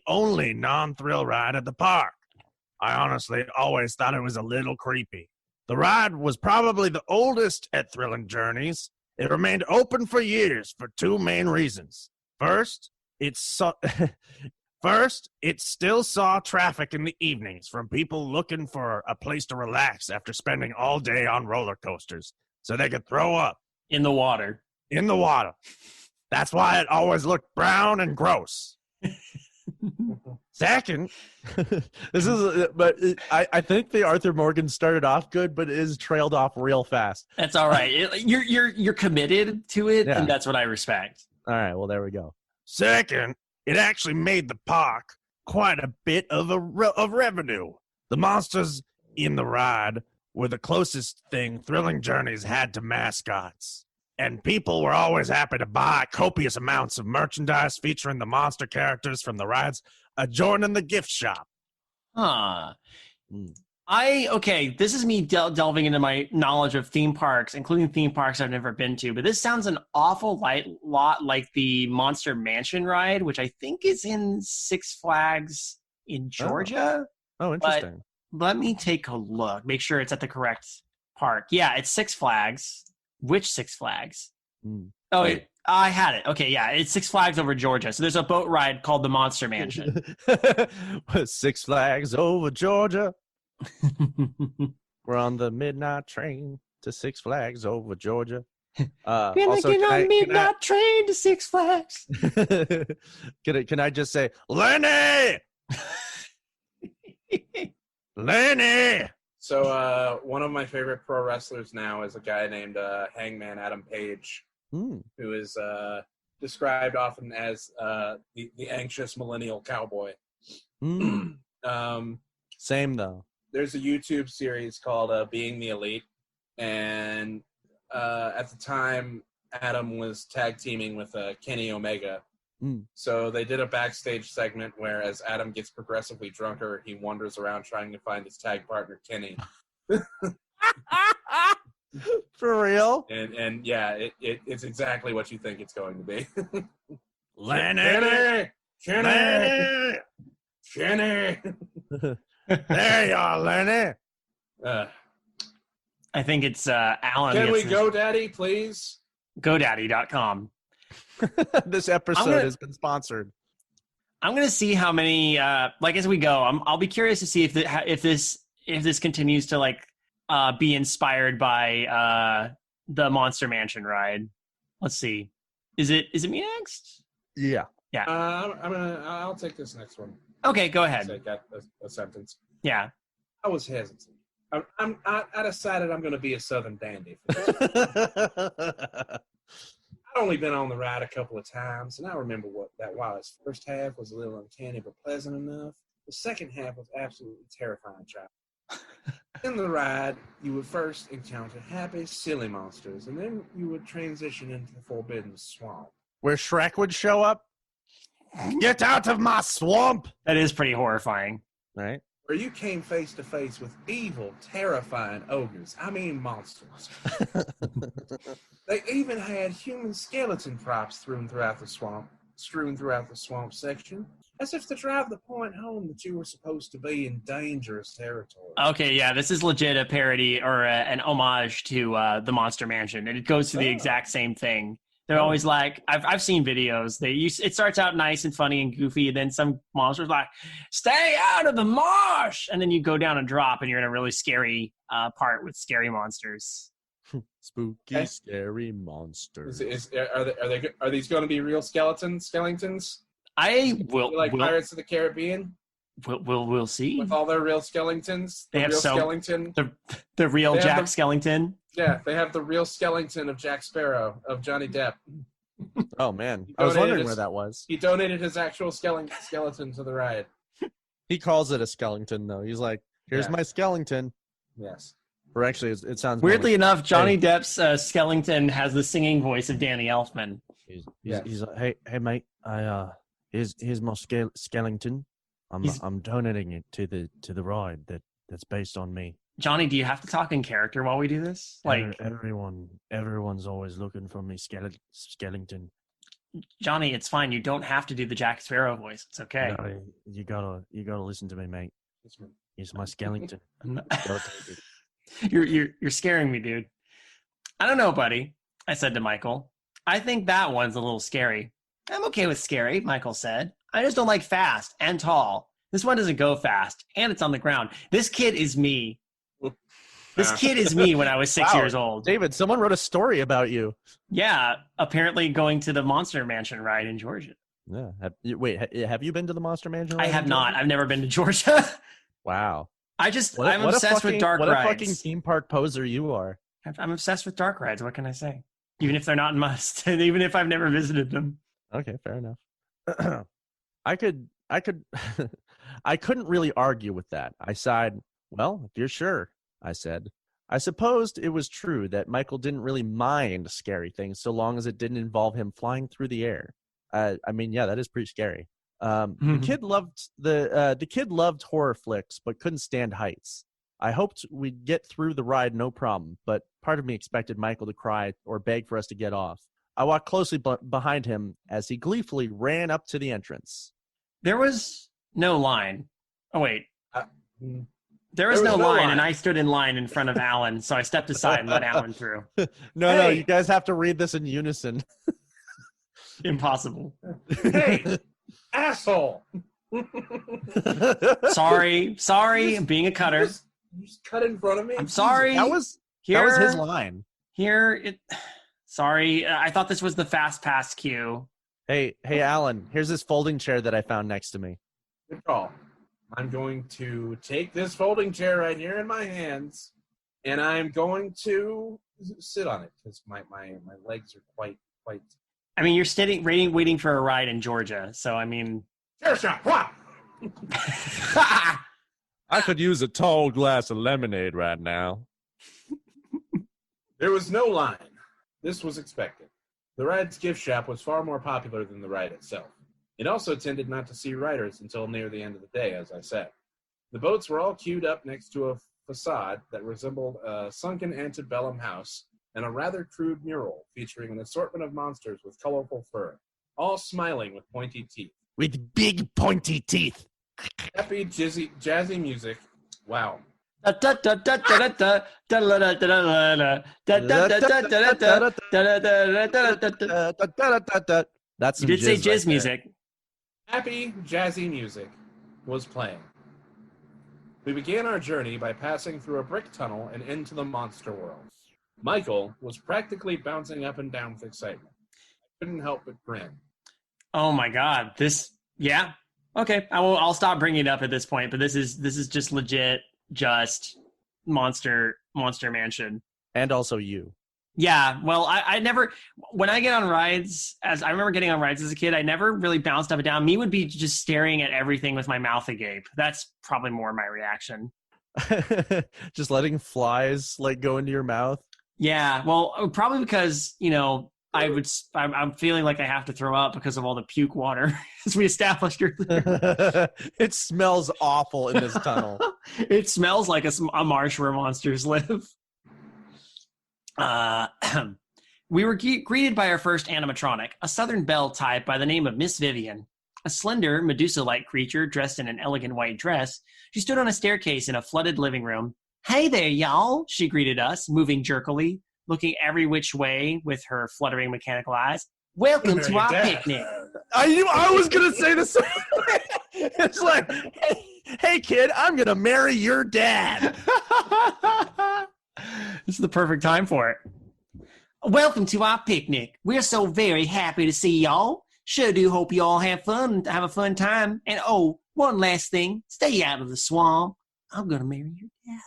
only non-thrill ride at the park. I honestly always thought it was a little creepy. The ride was probably the oldest at Thrilling Journeys. It remained open for years for two main reasons. First, it still saw traffic in the evenings from people looking for a place to relax after spending all day on roller coasters, so they could throw up. In the water. That's why it always looked brown and gross. Second, I think the Arthur Morgan started off good, but it is trailed off real fast. That's all right. You're committed to it, Yeah. and that's what I respect. All right, well, there we go. Second, it actually made the park quite a bit of revenue. The monsters in the ride were the closest thing Thrilling Journeys had to mascots. And people were always happy to buy copious amounts of merchandise featuring the monster characters from the rides adjoining the gift shop. Huh. Mm. This is me delving into my knowledge of theme parks, including theme parks I've never been to, but this sounds an awful lot like the Monster Mansion ride, which I think is in Six Flags in Georgia. Oh, interesting. But let me take a look, make sure it's at the correct park. Yeah, it's Six Flags. Which Six Flags? Mm. Oh, Wait. I had it. Okay, yeah, it's Six Flags over Georgia. So there's a boat ride called the Monster Mansion. Six Flags over Georgia. We're on the midnight train to Six Flags over Georgia. Midnight train to Six Flags. Can I just say, Lenny! Lenny! So one of my favorite pro wrestlers now is a guy named Hangman Adam Page, who is described often as the anxious millennial cowboy. Same though. There's a YouTube series called Being the Elite, and at the time, Adam was tag teaming with Kenny Omega. So they did a backstage segment where as Adam gets progressively drunker, he wanders around trying to find his tag partner, Kenny. For real? And yeah, it's exactly what you think it's going to be. Lenny! Kenny! Kenny! There you are, Lenny! I think it's Alan. Can we go, Daddy, please? GoDaddy.com. This episode has been sponsored. I'm gonna see how many as we go. I'll be curious to see if this continues to be inspired by the Monster Mansion ride. Let's see. Is it me next? Yeah. I'll take this next one. Okay, go ahead. I got a sentence. Yeah. I was hesitant. I decided I'm going to be a Southern dandy. I'd only been on the ride a couple of times, and I remember while its first half was a little uncanny but pleasant enough, the second half was absolutely terrifying. In the ride, you would first encounter happy, silly monsters, and then you would transition into the Forbidden Swamp. Where Shrek would show up? Get out of my swamp! That is pretty horrifying. Right? Where you came face to face with evil, terrifying ogres. I mean monsters. They even had human skeleton props strewn throughout the swamp section, as if to drive the point home that you were supposed to be in dangerous territory. Okay, yeah, this is legit a parody or an homage to the Monster Mansion, and it goes to the exact same thing. They're always like, I've seen videos. It starts out nice and funny and goofy, and then some monsters like, stay out of the marsh, and then you go down a drop, and you're in a really scary part with scary monsters. Spooky, scary monsters. Are these going to be real skeletons? I will like Pirates of the Caribbean. We'll see. With all their real skeletons, they have skeleton. The real Jack Skellington. Yeah, they have the real skeleton of Jack Sparrow, of Johnny Depp. Oh, man. I was wondering where that was. He donated his actual skeleton to the ride. He calls it a skeleton, though. He's like, here's my skeleton. Yes. Or actually, it sounds... Weirdly enough, Johnny Depp's skeleton has the singing voice of Danny Elfman. He's like, hey mate, here's my skeleton. I'm donating it to the ride that's based on me. Johnny, do you have to talk in character while we do this? Like everyone's always looking for me, skeleton. Johnny, it's fine. You don't have to do the Jack Sparrow voice. It's okay. No, you gotta listen to me, mate. He's my skeleton. You're scaring me, dude. I don't know, buddy. I said to Michael. I think that one's a little scary. I'm okay with scary, Michael said. I just don't like fast and tall. This one doesn't go fast, and it's on the ground. This kid is me. This kid is me when I was 6 years old. David, someone wrote a story about you. Yeah, apparently going to the Monster Mansion ride in Georgia. Yeah. Have you been to the Monster Mansion ride? I have not. I've never been to Georgia. Wow. I'm obsessed with dark rides. What a fucking theme park poser you are. I'm obsessed with dark rides. What can I say? Even if they're not must, and even if I've never visited them. Okay, fair enough. I couldn't really argue with that. I sighed. Well, if you're sure, I said. I supposed it was true that Michael didn't really mind scary things so long as it didn't involve him flying through the air. I mean, yeah, that is pretty scary. The kid loved horror flicks, but couldn't stand heights. I hoped we'd get through the ride no problem, but part of me expected Michael to cry or beg for us to get off. I walked closely behind him as he gleefully ran up to the entrance. There was no line. Oh, wait. There was no line, and I stood in line in front of Alan, so I stepped aside and let Alan through. No, you guys have to read this in unison. Impossible. Hey, asshole! Sorry, I'm being a cutter. You just cut in front of me? I'm sorry. That was his line. Sorry, I thought this was the fast pass queue. Hey, Alan, here's this folding chair that I found next to me. Good call. I'm going to take this folding chair right here in my hands, and I'm going to sit on it because my legs are quite. I mean, you're sitting, waiting for a ride in Georgia, so I mean. Chair shot. What? I could use a tall glass of lemonade right now. There was no line. This was expected. The ride's gift shop was far more popular than the ride itself. It also tended not to see riders until near the end of the day, as I said. The boats were all queued up next to a facade that resembled a sunken antebellum house and a rather crude mural featuring an assortment of monsters with colorful fur, all smiling with pointy teeth. With big pointy teeth. Happy, jazzy music. Wow. That's You did say jizz music. Happy, jazzy music was playing. We began our journey by passing through a brick tunnel and into the monster world. Michael was practically bouncing up and down with excitement. I couldn't help but grin. Oh my God! Yeah. Okay, I'll stop bringing it up at this point. But this is just legit, just Monster Mansion, and also you. Yeah, well, I never, when I get on rides, I remember getting on rides as a kid, I never really bounced up and down. Me would be just staring at everything with my mouth agape. That's probably more my reaction. Just letting flies go into your mouth. Yeah, well, probably because, I'm feeling like I have to throw up because of all the puke water, as we established earlier. It smells awful in this tunnel. It smells like a marsh where monsters live. We were greeted by our first animatronic, a Southern Belle type by the name of Miss Vivian. A slender, Medusa-like creature dressed in an elegant white dress. She stood on a staircase in a flooded living room. "Hey there, y'all," she greeted us, moving jerkily, looking every which way with her fluttering mechanical eyes. "Welcome to our picnic." I was going to say the same. It's like, hey, kid, I'm going to marry your dad. This is the perfect time for it. "Welcome to our picnic. We're so very happy to see y'all. Sure do hope you all have a fun time. And oh, one last thing. Stay out of the swamp. I'm going to marry your dad."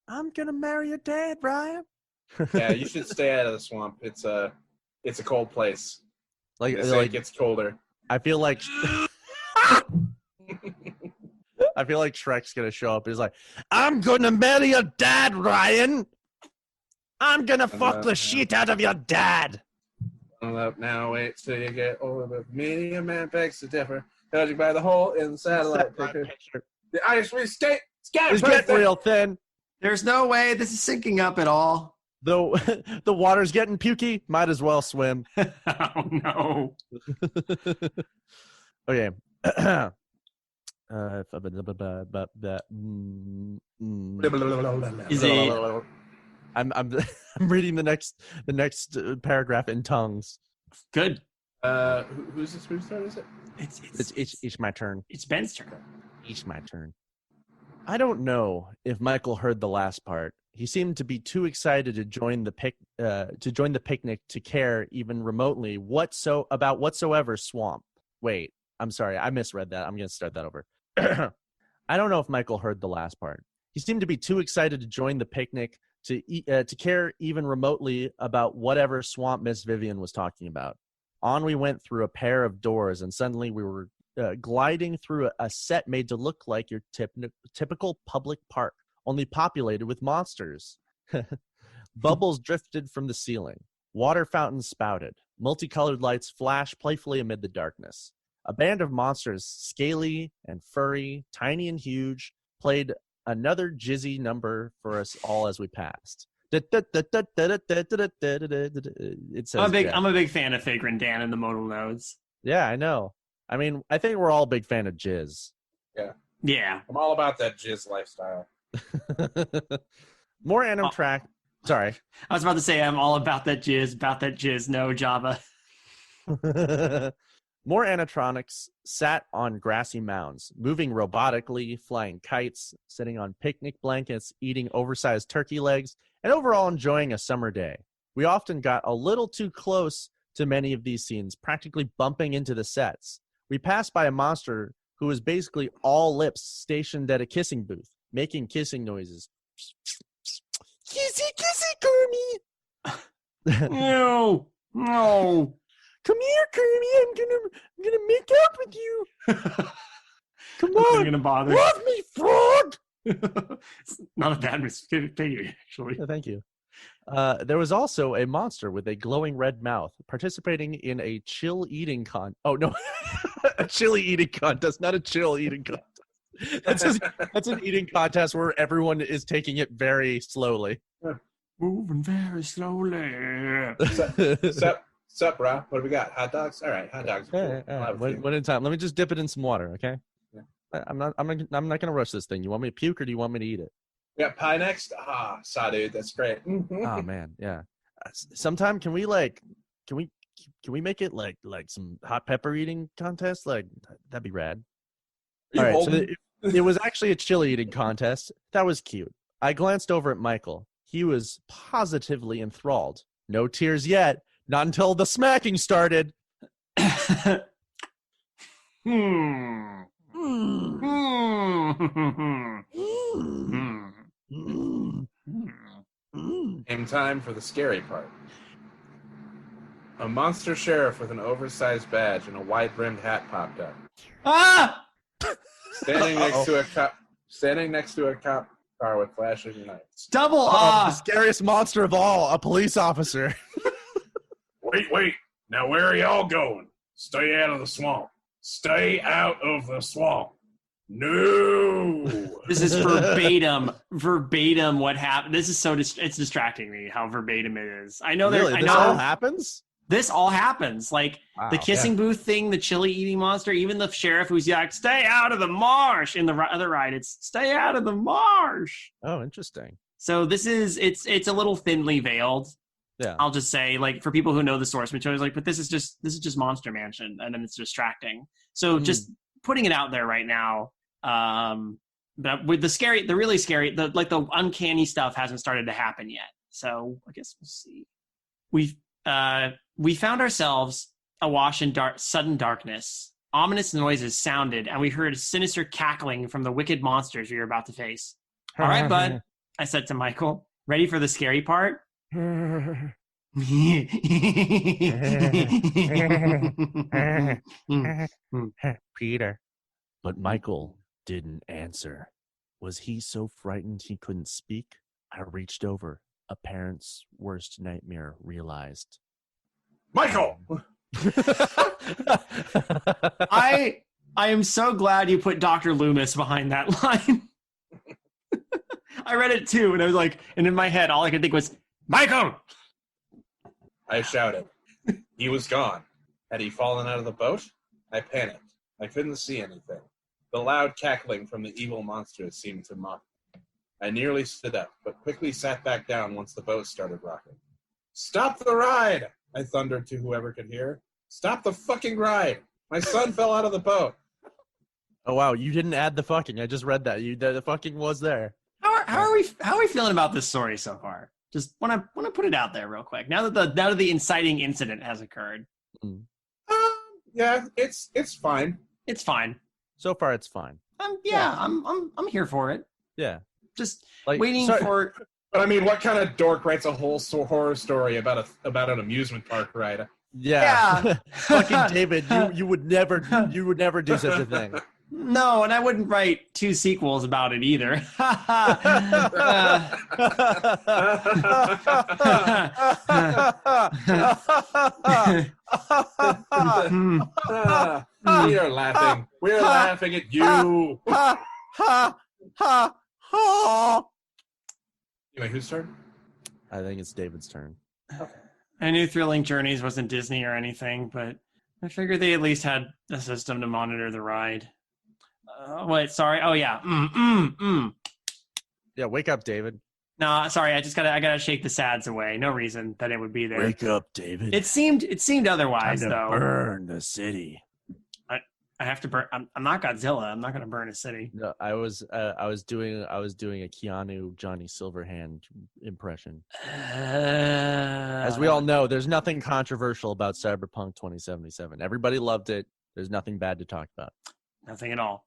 I'm going to marry your dad, Ryan. Yeah, you should stay out of the swamp. It's a cold place. It gets colder. I feel like Shrek's going to show up. He's like, "I'm going to marry your dad, Ryan. I'm going to fuck the shit out of your dad." Up now, wait till you get older. Medium man begs to differ. Judging by the hole in the satellite picture. The ice we skate. It's getting real thin. There's no way this is syncing up at all. Though the water's getting pukey, might as well swim. Oh no. Okay. Is it? I'm reading the next paragraph in tongues. Good. Who's turn is it? It's my turn. It's Ben's turn. It's my turn. I don't know if Michael heard the last part. He seemed to be too excited to join the picnic to care even remotely about whatsoever swamp. Wait, I'm sorry, I misread that. I'm going to start that over. I don't know if Michael heard the last part. He seemed to be too excited to join the picnic to care even remotely about whatever swamp Miss Vivian was talking about. On we went through a pair of doors, and suddenly we were gliding through a set made to look like your typical public park, only populated with monsters. Bubbles drifted from the ceiling. Water fountains spouted. Multicolored lights flashed playfully amid the darkness. A band of monsters, scaly and furry, tiny and huge, played another jizzy number for us all as we passed. It says I'm a big fan of Vagrant Dan and the modal nodes. Yeah, I know. I mean, I think we're all a big fan of jizz. Yeah. I'm all about that jizz lifestyle. More animatronic. Sorry. I was about to say I'm all about that jizz, no Java. More animatronics sat on grassy mounds, moving robotically, flying kites, sitting on picnic blankets, eating oversized turkey legs, and overall enjoying a summer day. We often got a little too close to many of these scenes, practically bumping into the sets. We passed by a monster who was basically all lips stationed at a kissing booth, making kissing noises. Kissy, kissy, Kermie! No. Come here, Kermie. I'm gonna make out with you. Come on. I'm gonna bother. Love me, frog. It's not a bad figure, actually. Thank you. There was also a monster with a glowing red mouth participating in a chill eating a chili eating contest, not a chill eating contest. That's an eating contest where everyone is taking it very slowly. Moving very slowly. Sup, bro? What do we got? Hot dogs? All right, hot dogs. Okay, one at a time. Let me just dip it in some water, okay? Yeah. I'm not gonna rush this thing. You want me to puke or do you want me to eat it? We got pie next. Saw dude, that's great. Oh man, yeah. Sometime can we make it like some hot pepper eating contest? Like that'd be rad. All right, so it was actually a chili eating contest. That was cute. I glanced over at Michael. He was positively enthralled. No tears yet. Not until the smacking started. Came time for the scary part. A monster sheriff with an oversized badge and a wide-brimmed hat popped up. Ah! Standing next to a cop car with flashing lights. Double The scariest monster of all, a police officer. Wait. Now where are y'all going? Stay out of the swamp. Stay out of the swamp. No. This is verbatim what happened. This is it's distracting me how verbatim it is. I know really? This all happens? This all happens. Like the kissing booth thing, the chili eating monster, even the sheriff who's like, stay out of the marsh. In the other ride, it's stay out of the marsh. Oh, interesting. So it's a little thinly veiled. Yeah. I'll just say, like, for people who know the source material, like, but this is just Monster Mansion, and then it's distracting. So just putting it out there right now. But with the really scary, the uncanny stuff hasn't started to happen yet. So I guess we'll see. We found ourselves awash in sudden darkness. Ominous noises sounded, and we heard sinister cackling from the wicked monsters we were about to face. All right, bud, I said to Michael, ready for the scary part? Peter. But Michael didn't answer. Was he so frightened he couldn't speak? I reached over. A parent's worst nightmare realized. Michael! I am so glad you put Dr. Loomis behind that line. I read it too, and I was like, and in my head, all I could think was, Michael! I shouted. He was gone. Had he fallen out of the boat? I panicked. I couldn't see anything. The loud cackling from the evil monsters seemed to mock me. I nearly stood up, but quickly sat back down once the boat started rocking. Stop the ride! I thundered to whoever could hear. Stop the fucking ride! My son fell out of the boat. Oh wow, you didn't add the fucking. I just read that. The fucking was there. How are we feeling about this story so far? Just want to put it out there real quick. Now that the inciting incident has occurred. Yeah, it's fine. It's fine. So far, it's fine. I'm here for it. Yeah. Just Like, waiting for. But I mean, what kind of dork writes a whole horror story about an amusement park ride? Yeah. Fucking David, you would never do such a thing. No, and I wouldn't write 2 sequels about it either. We are laughing. We're laughing at you. Anyway, whose turn? I think it's David's turn. I knew Thrilling Journeys wasn't Disney or anything, but I figured they at least had a system to monitor the ride. Wait, sorry. Oh yeah. Yeah, wake up, David. No, sorry. I gotta shake the sads away. No reason that it would be there. Wake up, David. It seemed otherwise Time to though. burn the city. I have to burn. I'm not Godzilla. I'm not gonna burn a city. No, I was doing a Keanu Johnny Silverhand impression. As we all know, there's nothing controversial about Cyberpunk 2077. Everybody loved it. There's nothing bad to talk about. Nothing at all.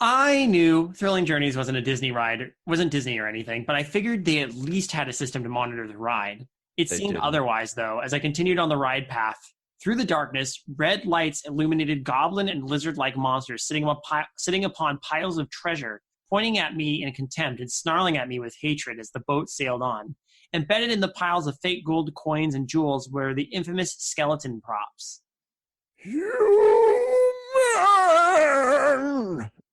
I knew Thrilling Journeys wasn't a Disney ride, wasn't Disney or anything, but I figured they at least had a system to monitor the ride. It They seemed didn't. otherwise, though, as I continued on the ride path. Through the darkness, red lights illuminated goblin and lizard-like monsters sitting upon piles of treasure, pointing at me in contempt and snarling at me with hatred as the boat sailed on. Embedded in the piles of fake gold coins and jewels were the infamous skeleton props. Human!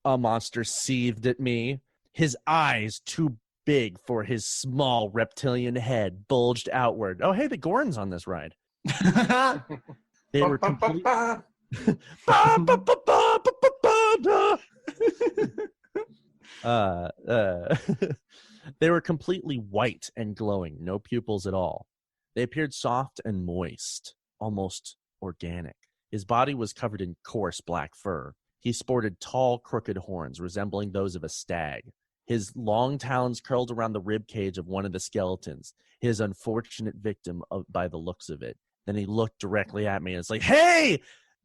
A monster seethed at me. His eyes, too big for his small reptilian head, bulged outward. Oh, hey, the Gorns on this ride. They were complete. They were completely white and glowing, no pupils at all. They appeared soft and moist, almost organic. His body was covered in coarse black fur. He sported tall, crooked horns resembling those of a stag. His long talons curled around the rib cage of one of the skeletons, his unfortunate victim by the looks of it. Then he looked directly at me and it's like, "Hey,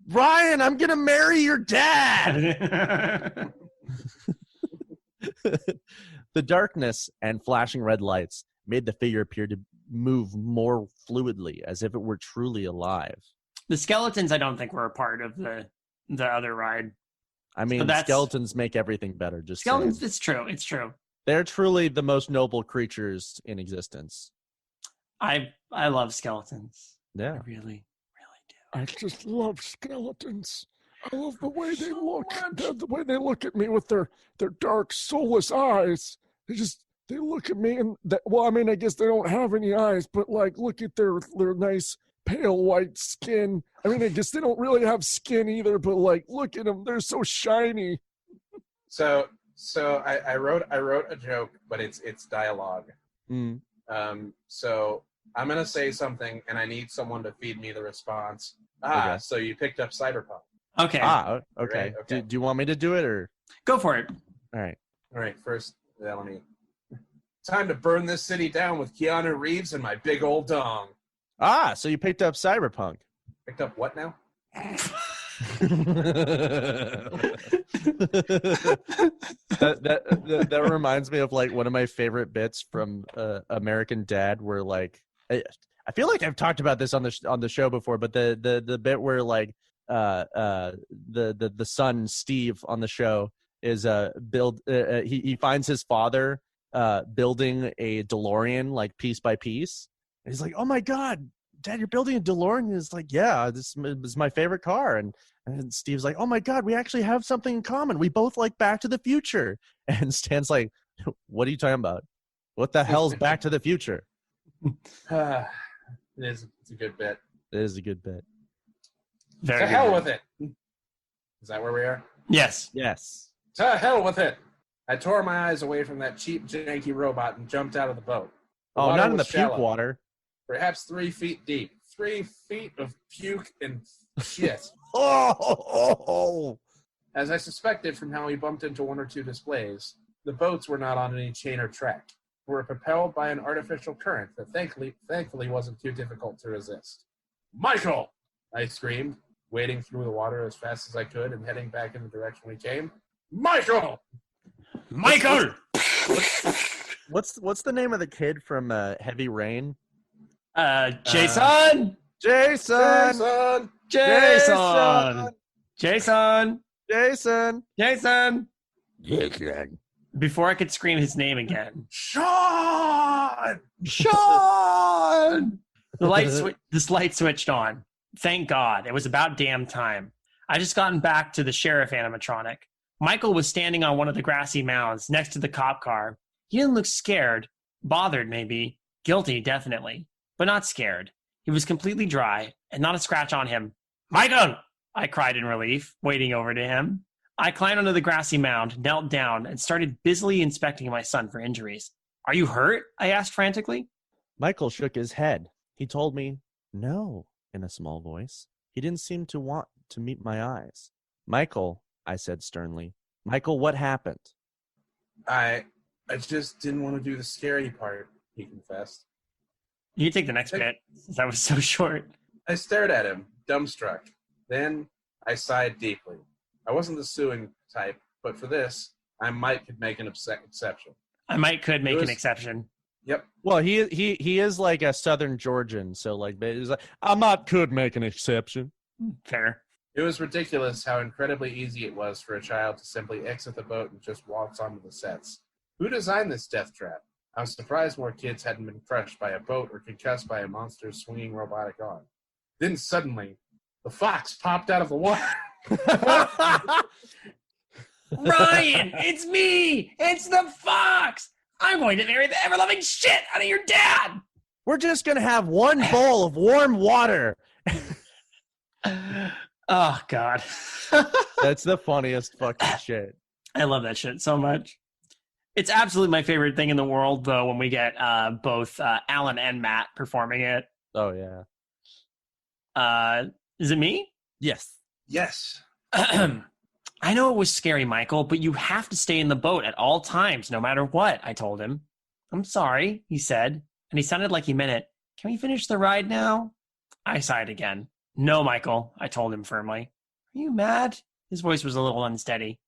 Ryan, I'm going to marry your dad." The darkness and flashing red lights made the figure appear to move more fluidly, as if it were truly alive. The skeletons, I don't think, were a part of the other ride. I mean, So skeletons make everything better. Just Skeletons, saying. it's true. It's true. They're truly the most noble creatures in existence. I love skeletons. Yeah. I really do. I just love skeletons. I love the way they look. The way they look at me with their dark, soulless eyes. They look at me and I guess they don't have any eyes, but like, look at their nice pale white skin. I mean, I guess they don't really have skin either, but like, look at them. They're so shiny. So I wrote a joke, but it's dialogue. Mm. So I'm gonna say something, and I need someone to feed me the response. Okay. So you picked up Cyberpunk. Okay. Okay. Right, okay. Do you want me to do it or? Go for it. All right. All right, first, let me. Time to burn this city down with Keanu Reeves and my big old dong. So you picked up Cyberpunk. Picked up what now? that reminds me of like one of my favorite bits from American Dad, where like I feel like I've talked about this on the show before, but the bit where like the son Steve on the show is he finds his father building a DeLorean like piece by piece. And he's like, "Oh my God, Dad, you're building a DeLorean? And it's like, yeah, this is my favorite car. And Steve's like, oh my God, we actually have something in common. We both like Back to the Future. And Stan's like, what are you talking about? What the hell's Back to the Future? It's a good bit. It is a good bit. To hell with it. Is that where we are? Yes. Yes. To hell with it. I tore my eyes away from that cheap, janky robot and jumped out of the boat. Oh, not in the puke water. Perhaps 3 feet deep. 3 feet of puke and shit. Oh! As I suspected from how we bumped into 1 or 2 displays, the boats were not on any chain or track. We were propelled by an artificial current that thankfully wasn't too difficult to resist. Michael! I screamed, wading through the water as fast as I could and heading back in the direction we came. Michael! Michael! What's the name of the kid from Heavy Rain? Jason! Jason! Jason! Jason! Jason! Jason! Jason. Before I could scream his name again. Sean! Sean! This light switched on. Thank God. It was about damn time. I just gotten back to the sheriff animatronic. Michael was standing on one of the grassy mounds next to the cop car. He didn't look scared. Bothered, maybe. Guilty, definitely. But not scared. He was completely dry, and not a scratch on him. Michael! I cried in relief, wading over to him. I climbed onto the grassy mound, knelt down, and started busily inspecting my son for injuries. Are you hurt? I asked frantically. Michael shook his head. He told me, no, in a small voice. He didn't seem to want to meet my eyes. Michael, I said sternly. Michael, what happened? I just didn't want to do the scary part, he confessed. You can take the next bit, since that was so short. I stared at him, dumbstruck. Then I sighed deeply. I wasn't the suing type, but for this, I could make an exception. An exception. Yep. Well, he is like a Southern Georgian, so like, he's like, could make an exception. Fair. It was ridiculous how incredibly easy it was for a child to simply exit the boat and just waltz onto the sets. Who designed this death trap? I was surprised more kids hadn't been crushed by a boat or concussed by a monster's swinging robotic arm. Then suddenly, the fox popped out of the water. Ryan, it's me! It's the fox! I'm going to marry the ever-loving shit out of your dad! We're just going to have one bowl of warm water. Oh, God. That's the funniest fucking shit. I love that shit so much. It's absolutely my favorite thing in the world, though, when we get both Alan and Matt performing it. Oh, yeah. Is it me? Yes. Yes. I know it was scary, Michael, but you have to stay in the boat at all times, no matter what, I told him. I'm sorry, he said, and he sounded like he meant it. Can we finish the ride now? I sighed again. No, Michael, I told him firmly. Are you mad? His voice was a little unsteady.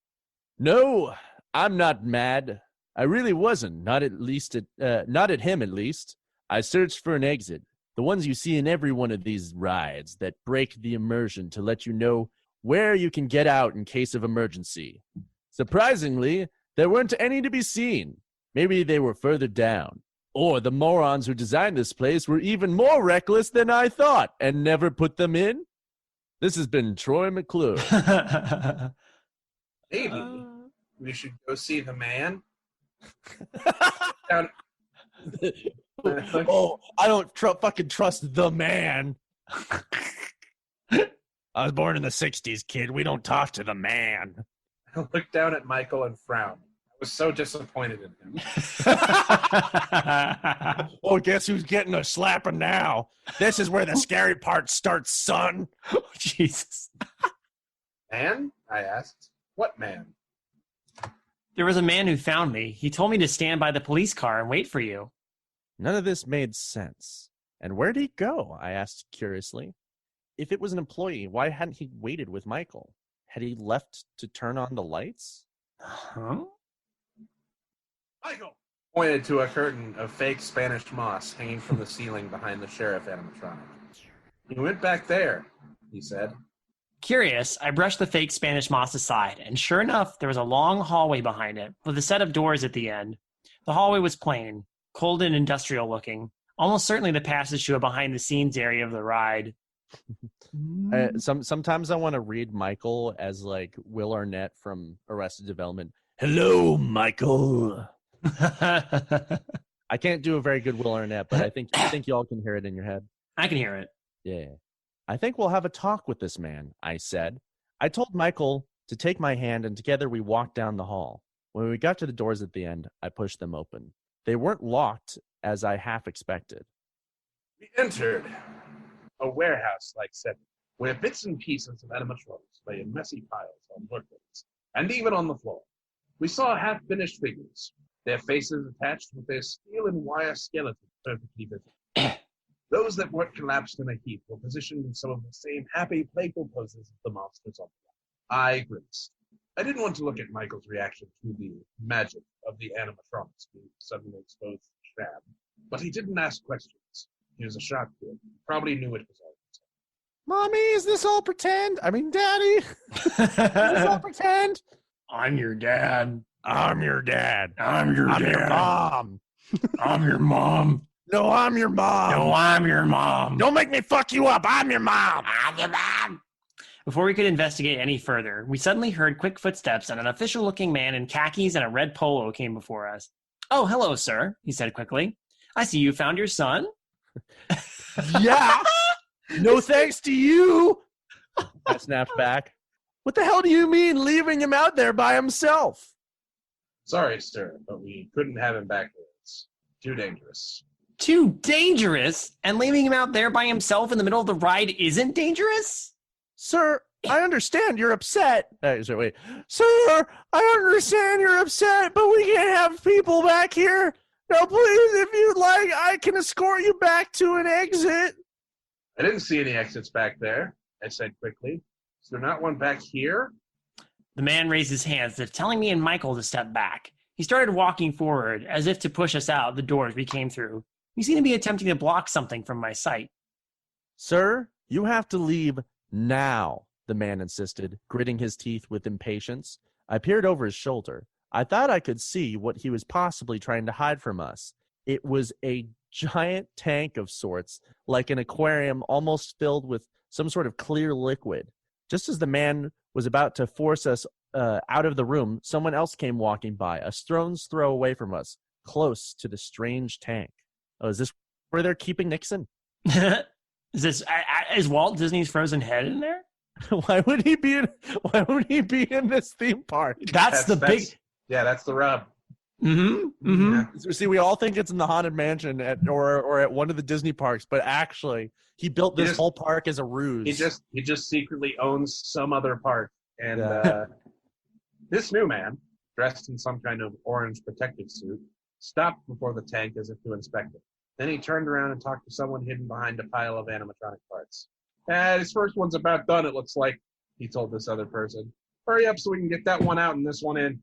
No, I'm not mad. I really wasn't, not at him at least. I searched for an exit, the ones you see in every one of these rides that break the immersion to let you know where you can get out in case of emergency. Surprisingly, there weren't any to be seen. Maybe they were further down. Or the morons who designed this place were even more reckless than I thought and never put them in. This has been Troy McClure. Maybe we should go see the man. Oh, I don't fucking trust the man. I was born in the 60s, kid. We don't talk to the man. I looked down at Michael and frowned. I was so disappointed in him. Oh, guess who's getting a slapping now? This is where the scary part starts, son. Oh, Jesus. Man? I asked. What man? There was a man who found me. He told me to stand by the police car and wait for you. None of this made sense. And where'd he go? I asked curiously. If it was an employee, why hadn't he waited with Michael? Had he left to turn on the lights? Huh? Michael pointed to a curtain of fake Spanish moss hanging from the ceiling behind the sheriff animatronic. He went back there, he said. Curious, I brushed the fake Spanish moss aside, and sure enough, there was a long hallway behind it, with a set of doors at the end. The hallway was plain, cold and industrial looking. Almost certainly the passage to a behind-the-scenes area of the ride. Sometimes I want to read Michael as like Will Arnett from Arrested Development. Hello, Michael. I can't do a very good Will Arnett, but I think y'all can hear it in your head. I can hear it. Yeah. I think we'll have a talk with this man, I said. I told Michael to take my hand, and together we walked down the hall. When we got to the doors at the end, I pushed them open. They weren't locked, as I half expected. We entered a warehouse-like setting, where bits and pieces of animatronics lay in messy piles on workbenches, and even on the floor. We saw half-finished figures, their faces attached with their steel and wire skeletons perfectly visible. Those that weren't collapsed in a heap were positioned in some of the same happy, playful poses as the monsters on the wall. I grimaced. I didn't want to look at Michael's reaction to the magic of the animatronics being suddenly exposed to the sham, but he didn't ask questions. He was a sharp kid. He probably knew it was all pretend. Mommy, is this all pretend? I mean, Daddy, is this all pretend? I'm your dad. I'm your dad. I'm your I'm dad. your mom. I'm your mom. No, I'm your mom. No, I'm your mom. Don't make me fuck you up. I'm your mom. I'm your mom. Before we could investigate any further, we suddenly heard quick footsteps and an official-looking man in khakis and a red polo came before us. Oh, hello, sir, he said quickly. I see you found your son. Yeah. No thanks to you. I snapped back. What the hell do you mean leaving him out there by himself? Sorry, sir, but we couldn't have him back here. It's too dangerous. Too dangerous? And leaving him out there by himself in the middle of the ride isn't dangerous? Sir, I understand you're upset. Wait. Sir, I understand you're upset, but we can't have people back here. Now, please, if you'd like, I can escort you back to an exit. I didn't see any exits back there, I said quickly. Is there not one back here? The man raised his hands as if telling me and Michael to step back. He started walking forward, as if to push us out the doors we came through. He seemed to be attempting to block something from my sight. Sir, you have to leave now, the man insisted, gritting his teeth with impatience. I peered over his shoulder. I thought I could see what he was possibly trying to hide from us. It was a giant tank of sorts, like an aquarium almost filled with some sort of clear liquid. Just as the man was about to force us out of the room, someone else came walking by, a stone's throw away from us, close to the strange tank. Oh, is this where they're keeping Nixon? Is Walt Disney's frozen head in there? Why would he be in this theme park? That's the rub. Mm-hmm. Mm-hmm. Yeah. See, we all think it's in the Haunted Mansion or at one of the Disney parks, but actually, he built this whole park as a ruse. He just secretly owns some other park, and This new man, dressed in some kind of orange protective suit, stopped before the tank as if to inspect it. Then he turned around and talked to someone hidden behind a pile of animatronic parts. His first one's about done, it looks like, he told this other person. Hurry up so we can get that one out and this one in.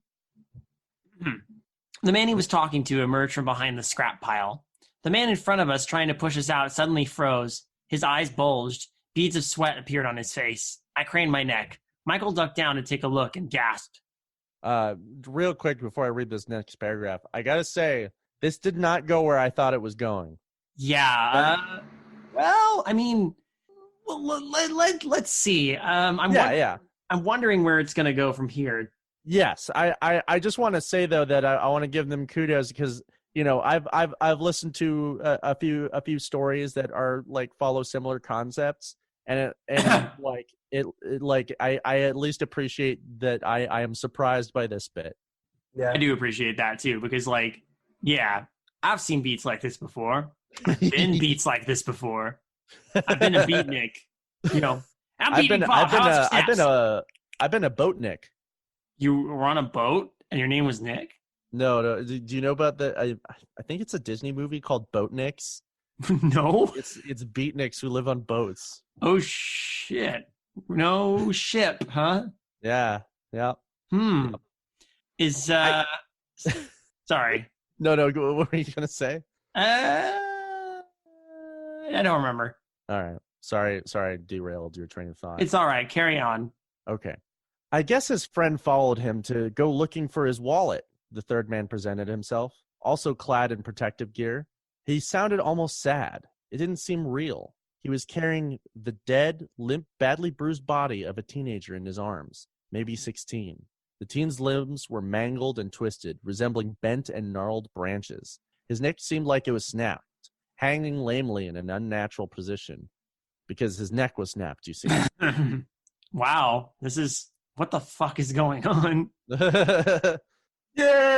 The man he was talking to emerged from behind the scrap pile. The man in front of us, trying to push us out, suddenly froze. His eyes bulged. Beads of sweat appeared on his face. I craned my neck. Michael ducked down to take a look and gasped. Real quick before I read this next paragraph, I gotta say, this did not go where I thought it was going. Yeah. Well, I mean, let's see. I'm wondering where it's going to go from here. Yes, I just want to say though that I want to give them kudos because I've listened to a few stories that are like follow similar concepts and I at least appreciate that I am surprised by this bit. Yeah, I do appreciate that too because I've seen beats like this before. I've been beats like this before. I've been a beatnik. I've been a boatnik. You were on a boat and your name was Nick? No. Do you know about I think it's a Disney movie called Boatniks. No. It's beatniks who live on boats. Oh shit. No ship, huh? Yeah. Is sorry. No, what were you gonna say? I don't remember. All right. Sorry, I derailed your train of thought. It's all right. Carry on. Okay. I guess his friend followed him to go looking for his wallet. The third man presented himself, also clad in protective gear. He sounded almost sad. It didn't seem real. He was carrying the dead, limp, badly bruised body of a teenager in his arms, maybe 16. The teen's limbs were mangled and twisted, resembling bent and gnarled branches. His neck seemed like it was snapped, hanging lamely in an unnatural position, because his neck was snapped, you see. Wow, what the fuck is going on? Yeah,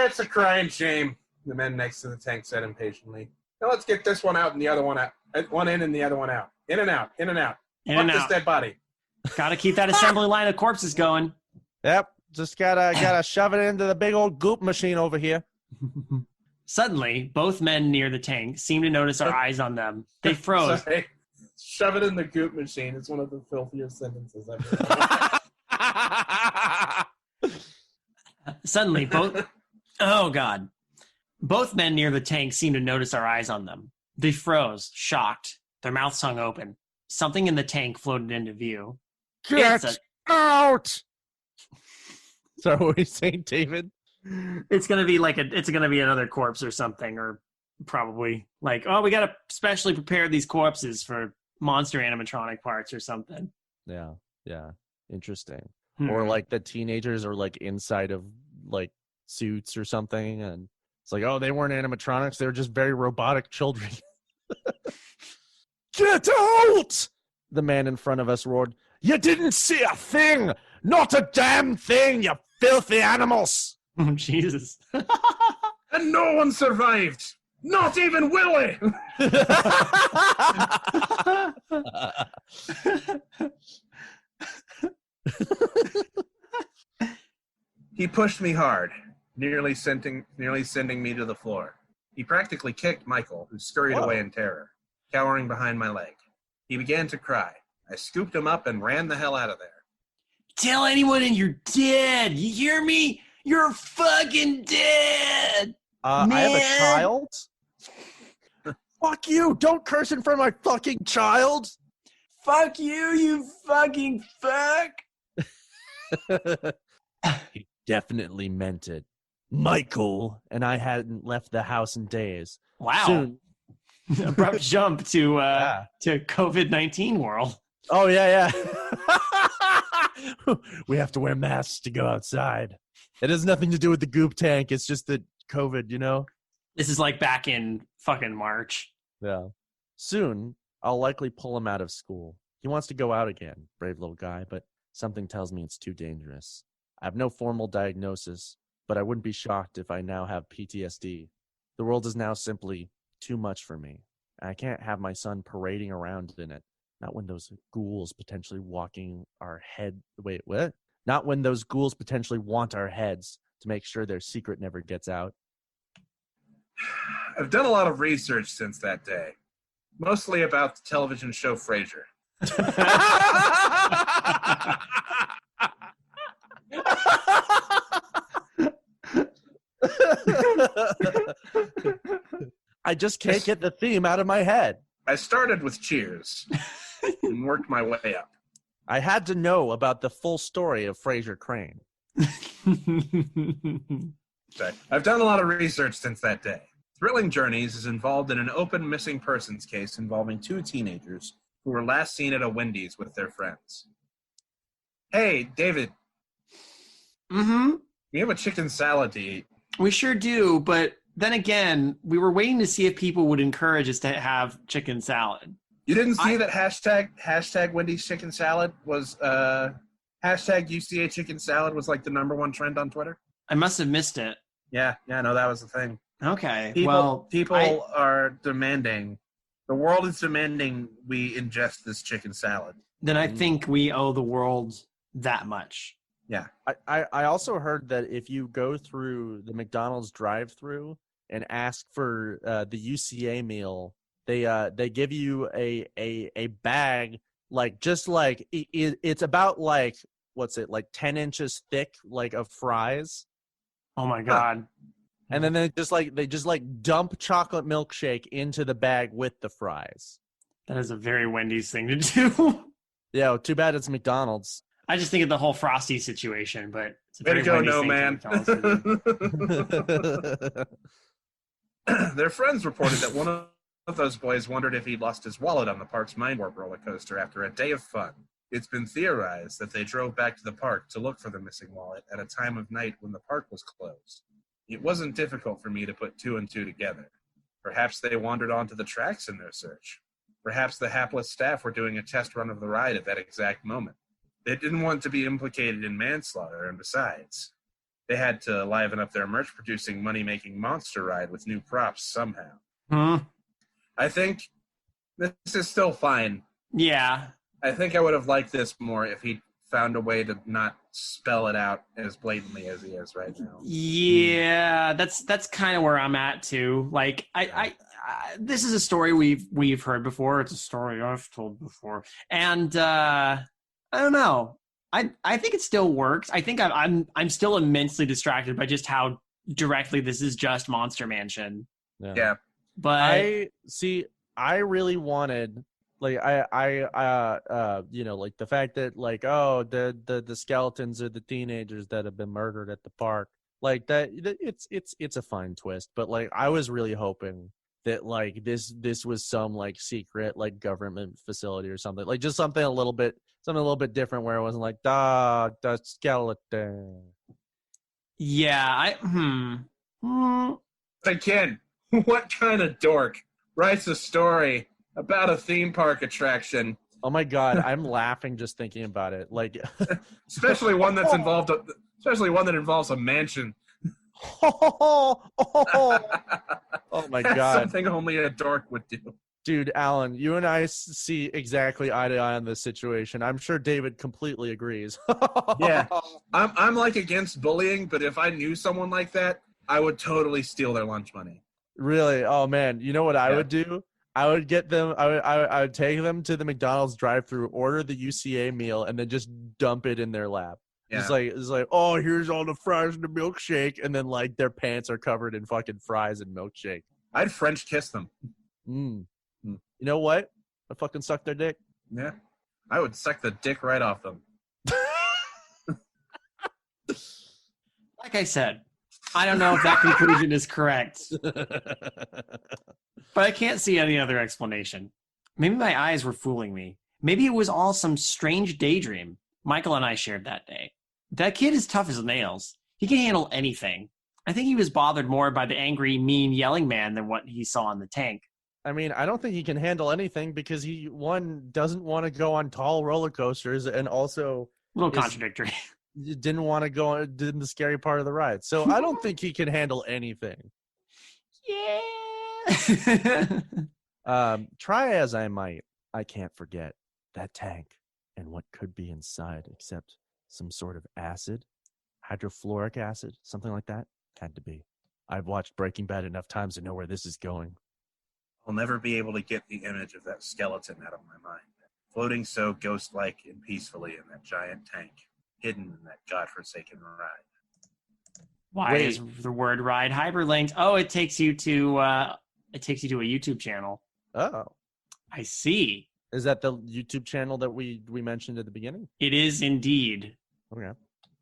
it's a crying shame, the men next to the tank said impatiently. Now let's get this one out and the other one out. One in and the other one out. In and out, in and out. In and Fuck out. this dead body. Gotta keep that assembly line of corpses going. Yep, just gotta shove it into the big old goop machine over here. Suddenly, both men near the tank seemed to notice our eyes on them. They froze. Sorry. Shove it in the goop machine. It's one of the filthiest sentences I've ever heard. Suddenly, oh God. Both men near the tank seemed to notice our eyes on them. They froze, shocked. Their mouths hung open. Something in the tank floated into view. Get out! Sorry, what were you saying, David? It's gonna be another corpse or something, or probably like, oh, we gotta specially prepare these corpses for monster animatronic parts or something. Yeah, interesting. Or like the teenagers are like inside of like suits or something, and it's like, oh, they weren't animatronics, they were just very robotic children. Get out! The man in front of us roared. You didn't see a thing! Not a damn thing, you filthy animals! Oh, Jesus. And no one survived. Not even Willie. He pushed me hard, nearly sending me to the floor. He practically kicked Michael, who scurried away in terror, cowering behind my leg. He began to cry. I scooped him up and ran the hell out of there. Tell anyone and you're dead. You hear me? You're fucking dead. I have a child. Fuck you! Don't curse in front of my fucking child. Fuck you, you fucking fuck. He definitely meant it. Michael and I hadn't left the house in days. Wow. Soon. Abrupt jump to COVID-19 world. Oh yeah. We have to wear masks to go outside. It has nothing to do with the goop tank. It's just the COVID, you know? This is like back in fucking March. Yeah. Soon, I'll likely pull him out of school. He wants to go out again, brave little guy, but something tells me it's too dangerous. I have no formal diagnosis, but I wouldn't be shocked if I now have PTSD. The world is now simply too much for me. I can't have my son parading around in it. Not when those ghouls potentially walking our head. Wait, what? Not when those ghouls potentially want our heads to make sure their secret never gets out. I've done a lot of research since that day, mostly about the television show Frasier. I just can't get the theme out of my head. I started with Cheers and worked my way up. I had to know about the full story of Frasier Crane. I've done a lot of research since that day. Thrilling Journeys is involved in an open missing persons case involving two teenagers who were last seen at a Wendy's with their friends. Hey, David. Mm-hmm. We have a chicken salad to eat. We sure do, but then again, we were waiting to see if people would encourage us to have chicken salad. You didn't see that hashtag Wendy's chicken salad was hashtag UCA chicken salad was like the #1 trend on Twitter? I must have missed it. Yeah, no, that was the thing. Okay. People are demanding, the world is demanding we ingest this chicken salad. Then I think we owe the world that much. Yeah. I also heard that if you go through the McDonald's drive-thru and ask for the UCA meal, they give you a bag it's about like, what's it, like 10 inches thick, like, of fries. Oh my God. And then they just dump chocolate milkshake into the bag with the fries. That is a very Wendy's thing to do. Yeah, too bad it's McDonald's. I just think of the whole Frosty situation, but it's a Way to very go, Wendy's no, thing man. Their friends reported that one of of those boys wondered if he'd lost his wallet on the park's Mind Warp roller coaster after a day of fun. It's been theorized that they drove back to the park to look for the missing wallet at a time of night when the park was closed. It wasn't difficult for me to put two and two together. Perhaps they wandered onto the tracks in their search. Perhaps the hapless staff were doing a test run of the ride at that exact moment. They didn't want to be implicated in manslaughter, and besides, they had to liven up their merch-producing, money-making monster ride with new props somehow. I think this is still fine. Yeah. I think I would have liked this more if he found a way to not spell it out as blatantly as he is right now. Yeah, that's kind of where I'm at too. Like, I this is a story we've heard before. It's a story I've told before, and I don't know. I think it still works. I think I'm still immensely distracted by just how directly this is just Monster Mansion. Yeah. But I really wanted, like, you know, like the fact that, like, oh, the skeletons are the teenagers that have been murdered at the park, like that. It's a fine twist, but like I was really hoping that like this was some like secret like government facility or something, like just something a little bit different where it wasn't like the skeleton. Yeah, Again, what kind of dork writes a story about a theme park attraction? Oh my god, I'm laughing just thinking about it. Like, especially one that involves a mansion. Oh my That's god, something only a dork would do. dude, Alan, you and I see exactly eye to eye on this situation. I'm sure David completely agrees. Yeah, I'm like against bullying, but if I knew someone like that, I would totally steal their lunch money. Really? Oh man, you know what I would do? I would get them. I would take them to the McDonald's drive-thru, order the UCA meal, and then just dump it in their lap. Yeah. It's like, oh, here's all the fries and the milkshake, and then like their pants are covered in fucking fries and milkshake. I'd French kiss them. You know what? I'd fucking suck their dick. Yeah, I would suck the dick right off them. like I said, I don't know if that conclusion is correct, but I can't see any other explanation. Maybe my eyes were fooling me. Maybe it was all some strange daydream Michael and I shared that day. That kid is tough as nails. He can handle anything. I think he was bothered more by the angry, mean, yelling man than what he saw in the tank. I mean, I don't think he can handle anything because he, one, doesn't want to go on tall roller coasters, and also a little contradictory. Didn't want to go on the scary part of the ride. So I don't think he can handle anything. Yeah. Try as I might, I can't forget that tank and what could be inside, except some sort of acid, hydrofluoric acid, something like that. Had to be. I've watched Breaking Bad enough times to know where this is going. I'll never be able to get the image of that skeleton out of my mind, floating so ghost-like and peacefully in that giant tank, hidden in that godforsaken ride. Why is the word ride hyperlinked? Oh, it takes you to a YouTube channel. Oh, I see. Is that the YouTube channel that we mentioned at the beginning? It is indeed. Okay.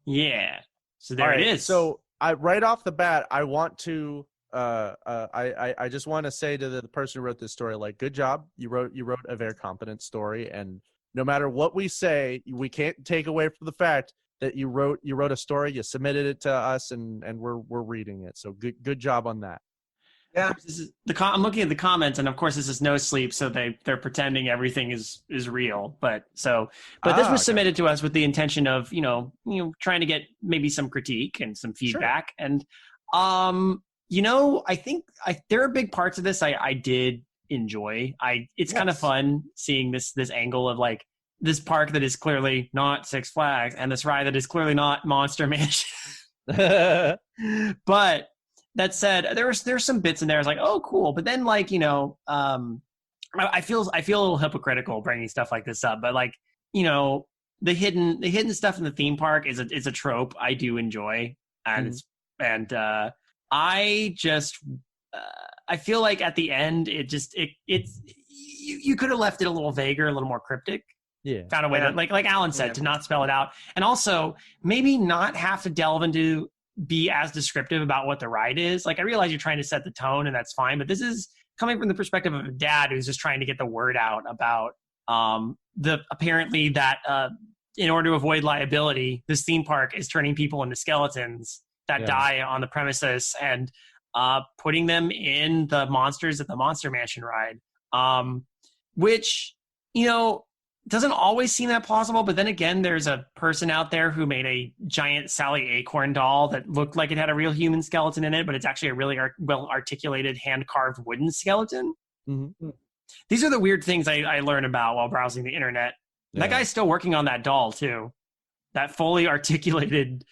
Yeah. So there it is. So right off the bat, I want to I just want to say to the person who wrote this story, like, good job. You wrote a very competent story, and no matter what we say, we can't take away from the fact that you wrote a story, you submitted it to us, and we're reading it. So good job on that. Yeah. I'm looking at the comments, and of course this is no sleep, so they're pretending everything is real. But this was submitted to us with the intention of trying to get maybe some critique and some feedback. Sure. And I think there are big parts of this I did enjoy. It's kind of fun seeing this angle of like this park that is clearly not Six Flags and this ride that is clearly not Monster Mansion. But that said, there's some bits in there. It's like, oh, cool. But then, like, I feel a little hypocritical bringing stuff like this up. But like, the hidden stuff in the theme park is a trope I do enjoy, and I just I feel like at the end you could have left it a little vaguer, a little more cryptic. Yeah, found a way to like Alan said to not spell it out, and also maybe not have to delve into be as descriptive about what the ride is. Like, I realize you're trying to set the tone, and that's fine, but this is coming from the perspective of a dad who's just trying to get the word out about apparently that in order to avoid liability, this theme park is turning people into skeletons that die on the premises and putting them in the monsters at the Monster Mansion ride, which, doesn't always seem that plausible. But then again, there's a person out there who made a giant Sally Acorn doll that looked like it had a real human skeleton in it, but it's actually a really well-articulated, hand-carved wooden skeleton. Mm-hmm. These are the weird things I learned about while browsing the internet. Yeah. That guy's still working on that doll, too. That fully articulated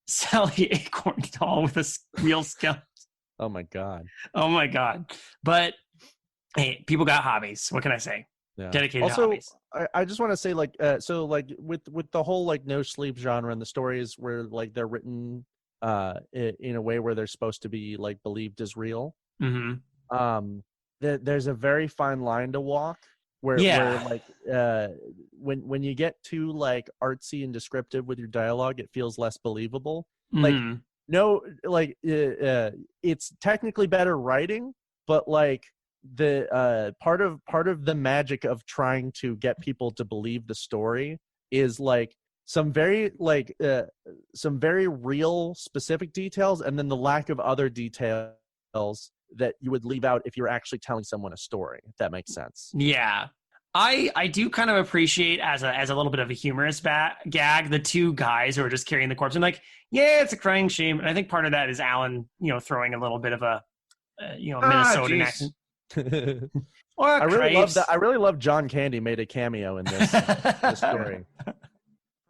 Sally Acorn doll with a real skeleton. Oh, my God. Oh, my God. But, hey, people got hobbies. What can I say? Yeah. Dedicated also, hobbies. I just want to say, like, so, like, with the whole, like, no sleep genre and the stories where, like, they're written in a way where they're supposed to be, like, believed as real. Mm-hmm. There's a very fine line to walk where like, when you get too, like, artsy and descriptive with your dialogue, it feels less believable. Mm-hmm. Like, no, like, it's technically better writing, but, like, the part of the magic of trying to get people to believe the story is like some very real specific details, and then the lack of other details that you would leave out if you're actually telling someone a story, if that makes sense. Yeah. I do kind of appreciate as a little bit of a humorous gag the two guys who are just carrying the corpse and like, yeah, it's a crying shame. And I think part of that is Alan, throwing a little bit of a Minnesotan accent. I really love John Candy made a cameo in this story.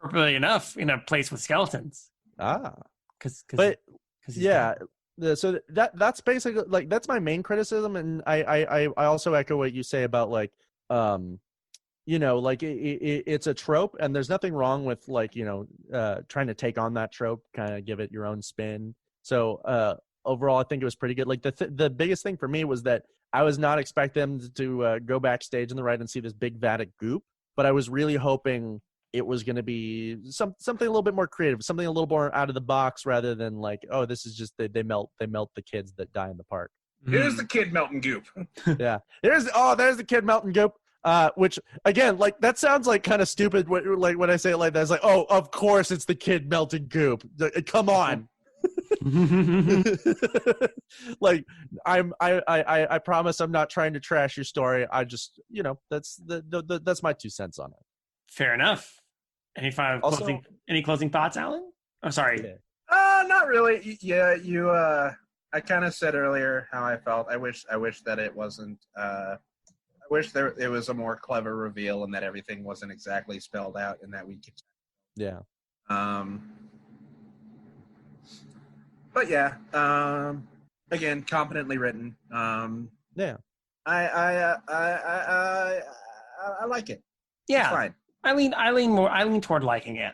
Appropriately enough, in a place with skeletons. So that's basically, like, that's my main criticism, and I also echo what you say about, like, like it's a trope, and there's nothing wrong with, like, trying to take on that trope, kind of give it your own spin. So overall, I think it was pretty good. Like, the biggest thing for me was that I was not expecting them to go backstage in the ride and see this big vat of goop, but I was really hoping it was going to be something a little bit more creative, something a little more out of the box, rather than like, oh, this is just they melt the kids that die in the park. Here's the kid melting goop. Yeah, there's the kid melting goop. Which again, like, that sounds like kind of stupid. Like when I say it like that, it's like, oh, of course it's the kid melting goop. Come on. Like, I promise I'm not trying to trash your story. I just, that's my 2 cents on it. Fair enough. Any closing thoughts, Alan? Oh, sorry. Not really. Yeah, I kind of said earlier how I felt. I wish that it wasn't. I wish it was a more clever reveal and that everything wasn't exactly spelled out and that we could. Yeah. But yeah, again, competently written. Yeah. I like it. Yeah. It's fine. I lean toward liking it.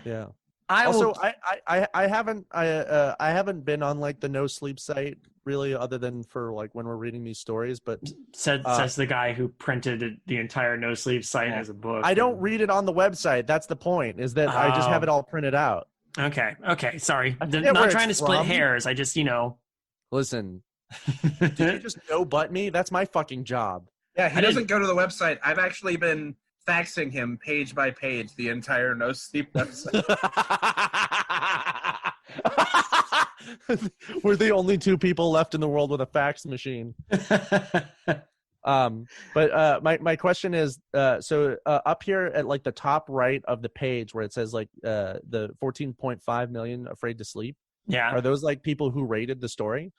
Yeah. I haven't been on, like, the no sleep site really, other than for, like, when we're reading these stories, but says the guy who printed the entire no sleep site as a book. I don't read it on the website. That's the point, is that I just have it all printed out. Okay. Sorry. Not trying to split hairs. I just, Listen, did you just no-butt me? That's my fucking job. Yeah, he doesn't go to the website. I've actually been faxing him page by page the entire no sleep website. We're the only 2 people left in the world with a fax machine. But my question is, so up here at, like, the top right of the page where it says, like, the 14.5 million afraid to sleep. Yeah. Are those, like, people who rated the story?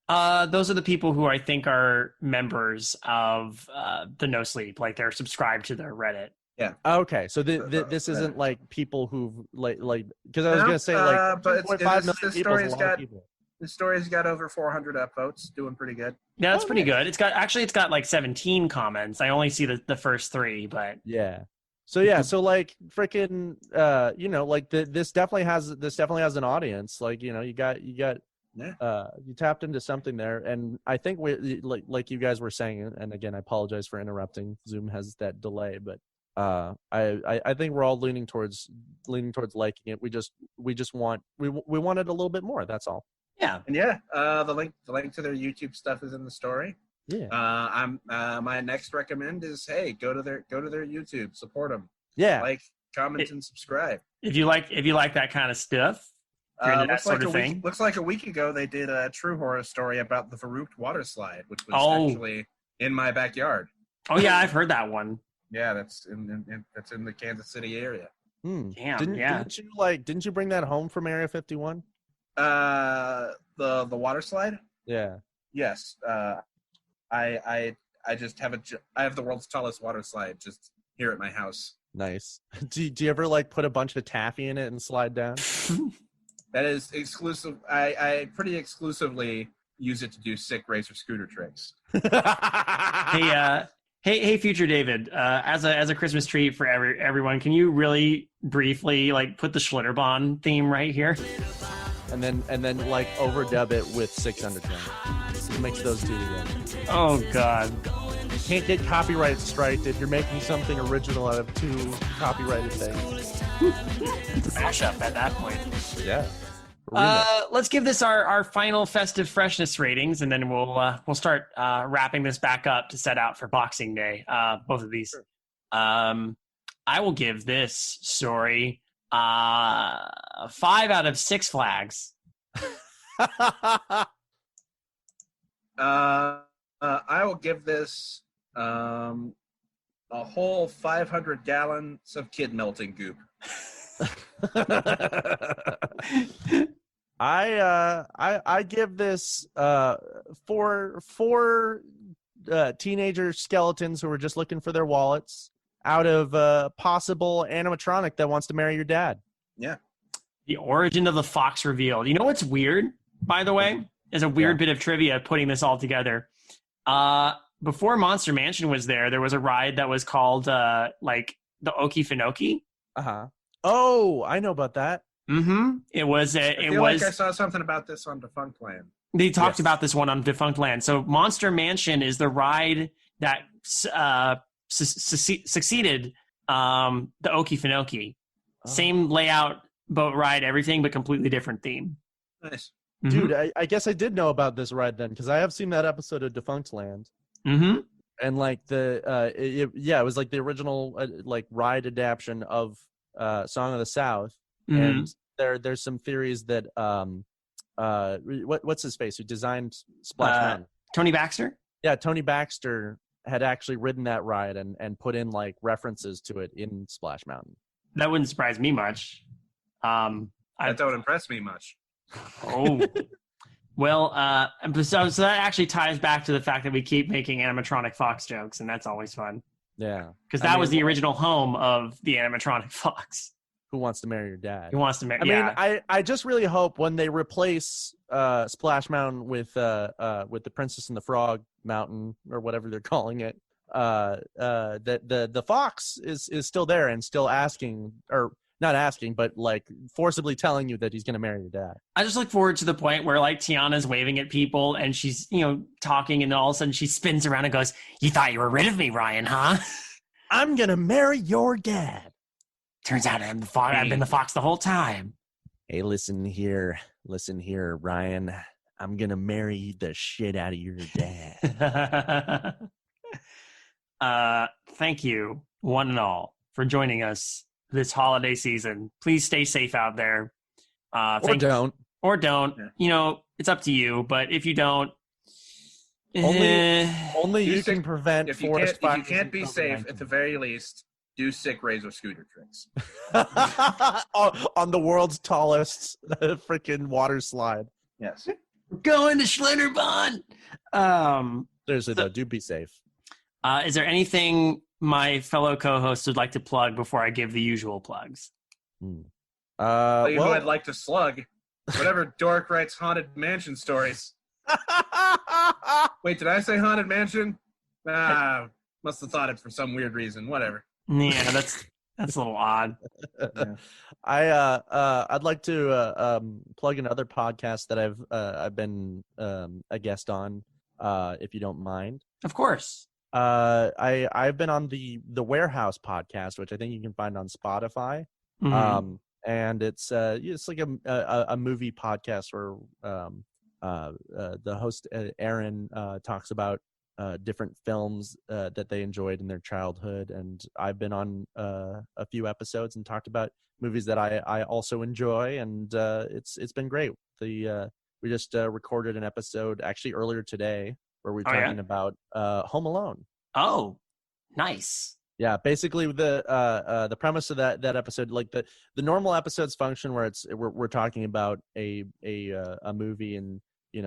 Those are the people who I think are members of the No Sleep. Like, they're subscribed to their Reddit. Yeah. Okay. So this isn't, like, people who've like because I was gonna say, like, but 2.5 million people is a lot of people. The story's got over 400 upvotes, doing pretty good. Yeah, that's pretty good. It's got like 17 comments. I only see the first 3, but yeah. So yeah, so, like, freaking, like, this definitely has an audience. Like, you tapped into something there, and I think we like you guys were saying, and again, I apologize for interrupting. Zoom has that delay, but I think we're all leaning towards liking it. We want it a little bit more. That's all. Yeah. And yeah, the link to their YouTube stuff is in the story. Yeah. My next recommend is, hey, go to their YouTube, support them. Yeah. Like, comment, and subscribe. If you like that kind of stuff, if you're into that sort of thing. Looks like a week ago they did a true horror story about the Farouk water slide, which was actually in my backyard. Oh yeah, I've heard that one. Yeah, that's in the Kansas City area. Damn. Didn't you bring that home from Area 51? The water slide? Yeah. Yes. I just have I have the world's tallest water slide just here at my house. Nice. Do you ever like put a bunch of taffy in it and slide down? That is exclusive. I pretty exclusively use it to do sick razor scooter tricks. Hey, future David. As a Christmas treat for everyone, can you really briefly like put the Schlitterbahn theme right here? And then like overdub it with 6 undertones. Mix those two together. Oh God. You can't get copyright striked if you're making something original out of 2 copyrighted things. It's a mashup at that point. Yeah. Let's give this our final festive freshness ratings, and then we'll start wrapping this back up to set out for Boxing Day. Both of these. Sure. I will give this story 5 out of 6 flags. I will give this a whole 500 gallons of kid melting goop. I give this 4 teenager skeletons who are just looking for their wallets out of a possible animatronic that wants to marry your dad. Yeah. The origin of the fox revealed. You know what's weird, by the way? Is a weird bit of trivia putting this all together. Before Monster Mansion was there was a ride that was called like the Okefenokee. Uh-huh. Oh, I know about that. Mm-hmm. It was. I feel like I saw something about this on Defunct Land. They talked about this one on Defunct Land. So Monster Mansion is the ride that succeeded the Okefenokee. Oh. Same layout, boat ride, everything, but completely different theme. Nice. Dude, I guess I did know about this ride then, because I have seen that episode of Defunct Land. Mm-hmm. And like it was like the original like ride adaptation of Song of the South. Mm-hmm. And there's some theories that what's his face who designed Splash Mountain? Tony Baxter? Yeah, Tony Baxter had actually ridden that ride and put in like references to it in Splash Mountain. That wouldn't surprise me much. That don't impress me much. Oh, well, so that actually ties back to the fact that we keep making animatronic fox jokes, and that's always fun. Yeah, because that was the original home of the animatronic fox. Who wants to marry your dad? Who wants to marry? I mean, I just really hope when they replace Splash Mountain with the Princess and the Frog Mountain or whatever they're calling it, that the fox is still there and still asking, or not asking, but like forcibly telling you that he's going to marry your dad. I just look forward to the point where like Tiana's waving at people and she's, talking, and then all of a sudden she spins around and goes, "You thought you were rid of me, Ryan, huh? I'm going to marry your dad. Turns out I'm the fox. I've been the fox the whole time." Hey, listen here, Ryan. I'm going to marry the shit out of your dad. Thank you, one and all, for joining us this holiday season. Please stay safe out there. Or don't. Yeah. It's up to you. But if you don't, only you can prevent forest fires. If you can't be safe, at the very least, do sick razor scooter tricks. On the world's tallest freaking water slide. Yes. We're going to Schlitterbahn. Seriously, though, do be safe. Is there anything my fellow co-hosts would like to plug before I give the usual plugs? Who I'd like to slug. Whatever dork writes haunted mansion stories. Wait, did I say haunted mansion? Must have thought it for some weird reason. Whatever. Yeah, that's a little odd. Yeah. I'd like to plug another podcast that I've been a guest on, if you don't mind. Of course. I've been on the Warehouse podcast, which I think you can find on Spotify. Mm-hmm. And it's like a movie podcast where the host Aaron talks about different films that they enjoyed in their childhood, and I've been on a few episodes and talked about movies that I also enjoy, and it's been great. We just recorded an episode actually earlier today where we're talking about Home Alone. Oh, nice. Yeah, basically the premise of that episode, like the normal episodes function where we're talking about a movie and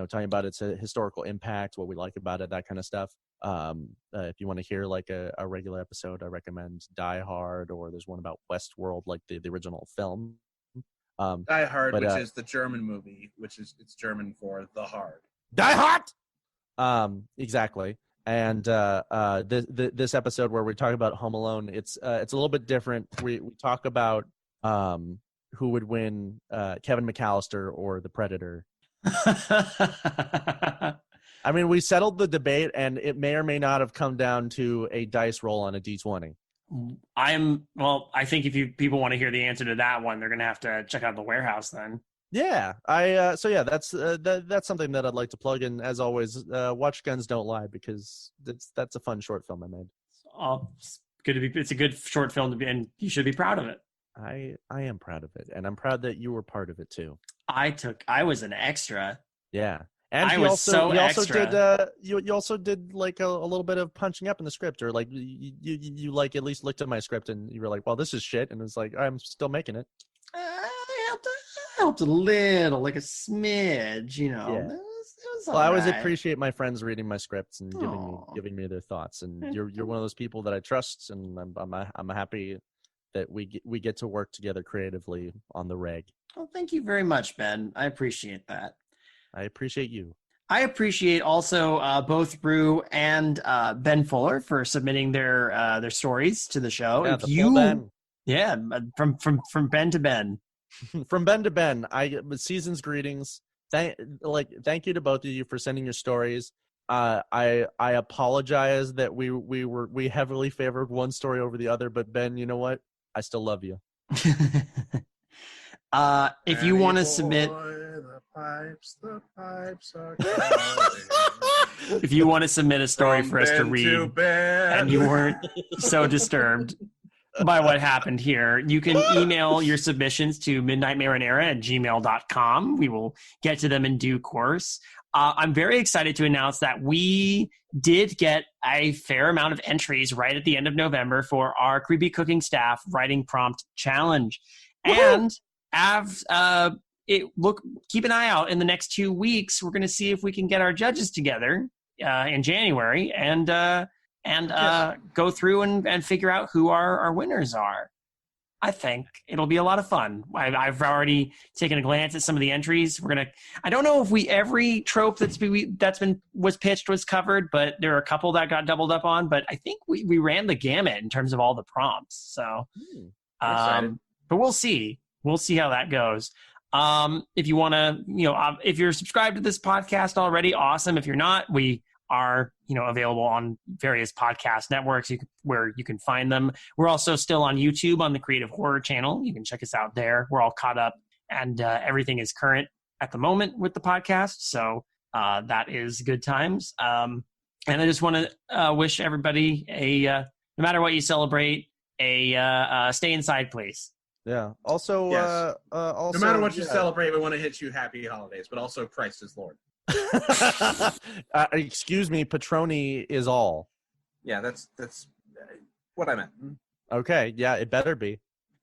talking about its historical impact, what we like about it, that kind of stuff. If you want to hear like a regular episode, I recommend Die Hard, or there's one about Westworld, like the original film. Die Hard, which is the German movie, it's German for The Hard. Die Hard. Exactly. And this episode where we talk about Home Alone, it's a little bit different. We talk about who would win, Kevin McAllister or the Predator. I mean, we settled the debate, and it may or may not have come down to a dice roll on a D20. I think if people want to hear the answer to that one, they're going to have to check out The Warehouse then. Yeah, that's something that I'd like to plug in. As always, watch Guns Don't Lie, because that's a fun short film I made. It's a good short film to be, and you should be proud of it. I am proud of it, and I'm proud that you were part of it too. I was an extra. Yeah. And you also did like a little bit of punching up in the script, or like you like at least looked at my script and you were like, well, this is shit, and it's like, I'm still making it. I helped a little, like a smidge, Yeah. It was well, I always appreciate my friends reading my scripts and giving me their thoughts, and you're one of those people that I trust, and I'm happy that we get to work together creatively on the reg. Well, thank you very much, Ben. I appreciate that. I appreciate you. I appreciate also both Rue and Ben Fuller for submitting their stories to the show. Yeah, full Ben. Yeah, from Ben to Ben. From Ben to Ben. Season's greetings. Thank you to both of you for sending your stories. I apologize that we heavily favored one story over the other, but Ben, you know what? I still love you. If you want to submit, the pipes are if you want to submit a story for us to read, and you weren't so disturbed by what happened here, you can email your submissions to midnightmarinara@gmail.com. We will get to them in due course. I'm very excited to announce that we did get a fair amount of entries right at the end of November for our Creepy Cooking Staff Writing Prompt Challenge. Woo-hoo! And keep an eye out in the next 2 weeks. We're going to see if we can get our judges together in January and go through and figure out who our winners are. I think it'll be a lot of fun. I've already taken a glance at some of the entries. I don't know if every trope was pitched was covered, but there are a couple that got doubled up on. But I think we ran the gamut in terms of all the prompts. So, but we'll see. We'll see how that goes. If you want to, if you're subscribed to this podcast already, awesome. If you're not, we are, available on various podcast networks where you can find them. We're also still on YouTube on the Creative Horror channel. You can check us out there. We're all caught up, and everything is current at the moment with the podcast. So that is good times. And I just want to wish everybody no matter what you celebrate, stay inside, please. Yeah. Also, yes. No matter what you celebrate, we want to hit you happy holidays, but also Christ is Lord. Excuse me, Patroni is all. Yeah, that's what I meant. Okay, yeah, it better be.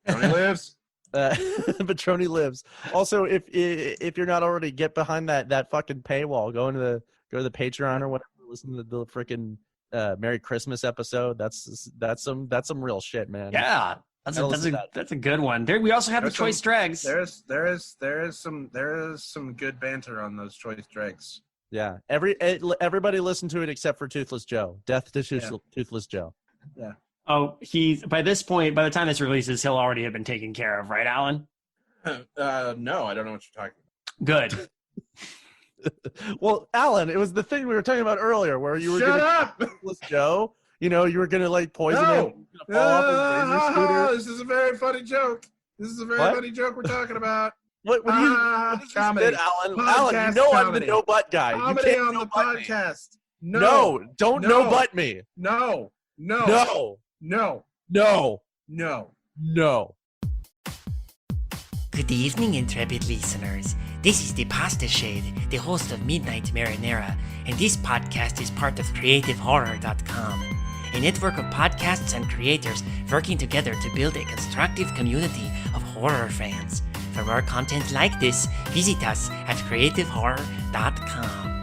Patroni lives. Patroni lives. Also, if you're not already, get behind that fucking paywall. Go to the Patreon or whatever. Listen to the freaking Merry Christmas episode. That's some real shit, man. Yeah. That's a good one. We also have the choice dregs. There is some good banter on those choice dregs. Yeah. Everybody listen to it except for Toothless Joe. Death to Toothless Joe. Yeah. Oh, by the time this releases, he'll already have been taken care of, right, Alan? No, I don't know what you're talking about. Good. Well, Alan, it was the thing we were talking about earlier where you were Shut up! Toothless Joe. You were gonna poison him. This is a very funny joke. This is a very funny joke we're talking about. What do you comedy. Alan? Podcast Alan, comedy. I'm the no butt guy. Comedy you can't on the podcast. No. Don't no but me. No. No. No. No. No. No. Good evening, intrepid listeners. This is the Pasta Shade, the host of Midnight Marinara, and this podcast is part of CreativeHorror.com, a network of podcasts and creators working together to build a constructive community of horror fans. For more content like this, visit us at CreativeHorror.com.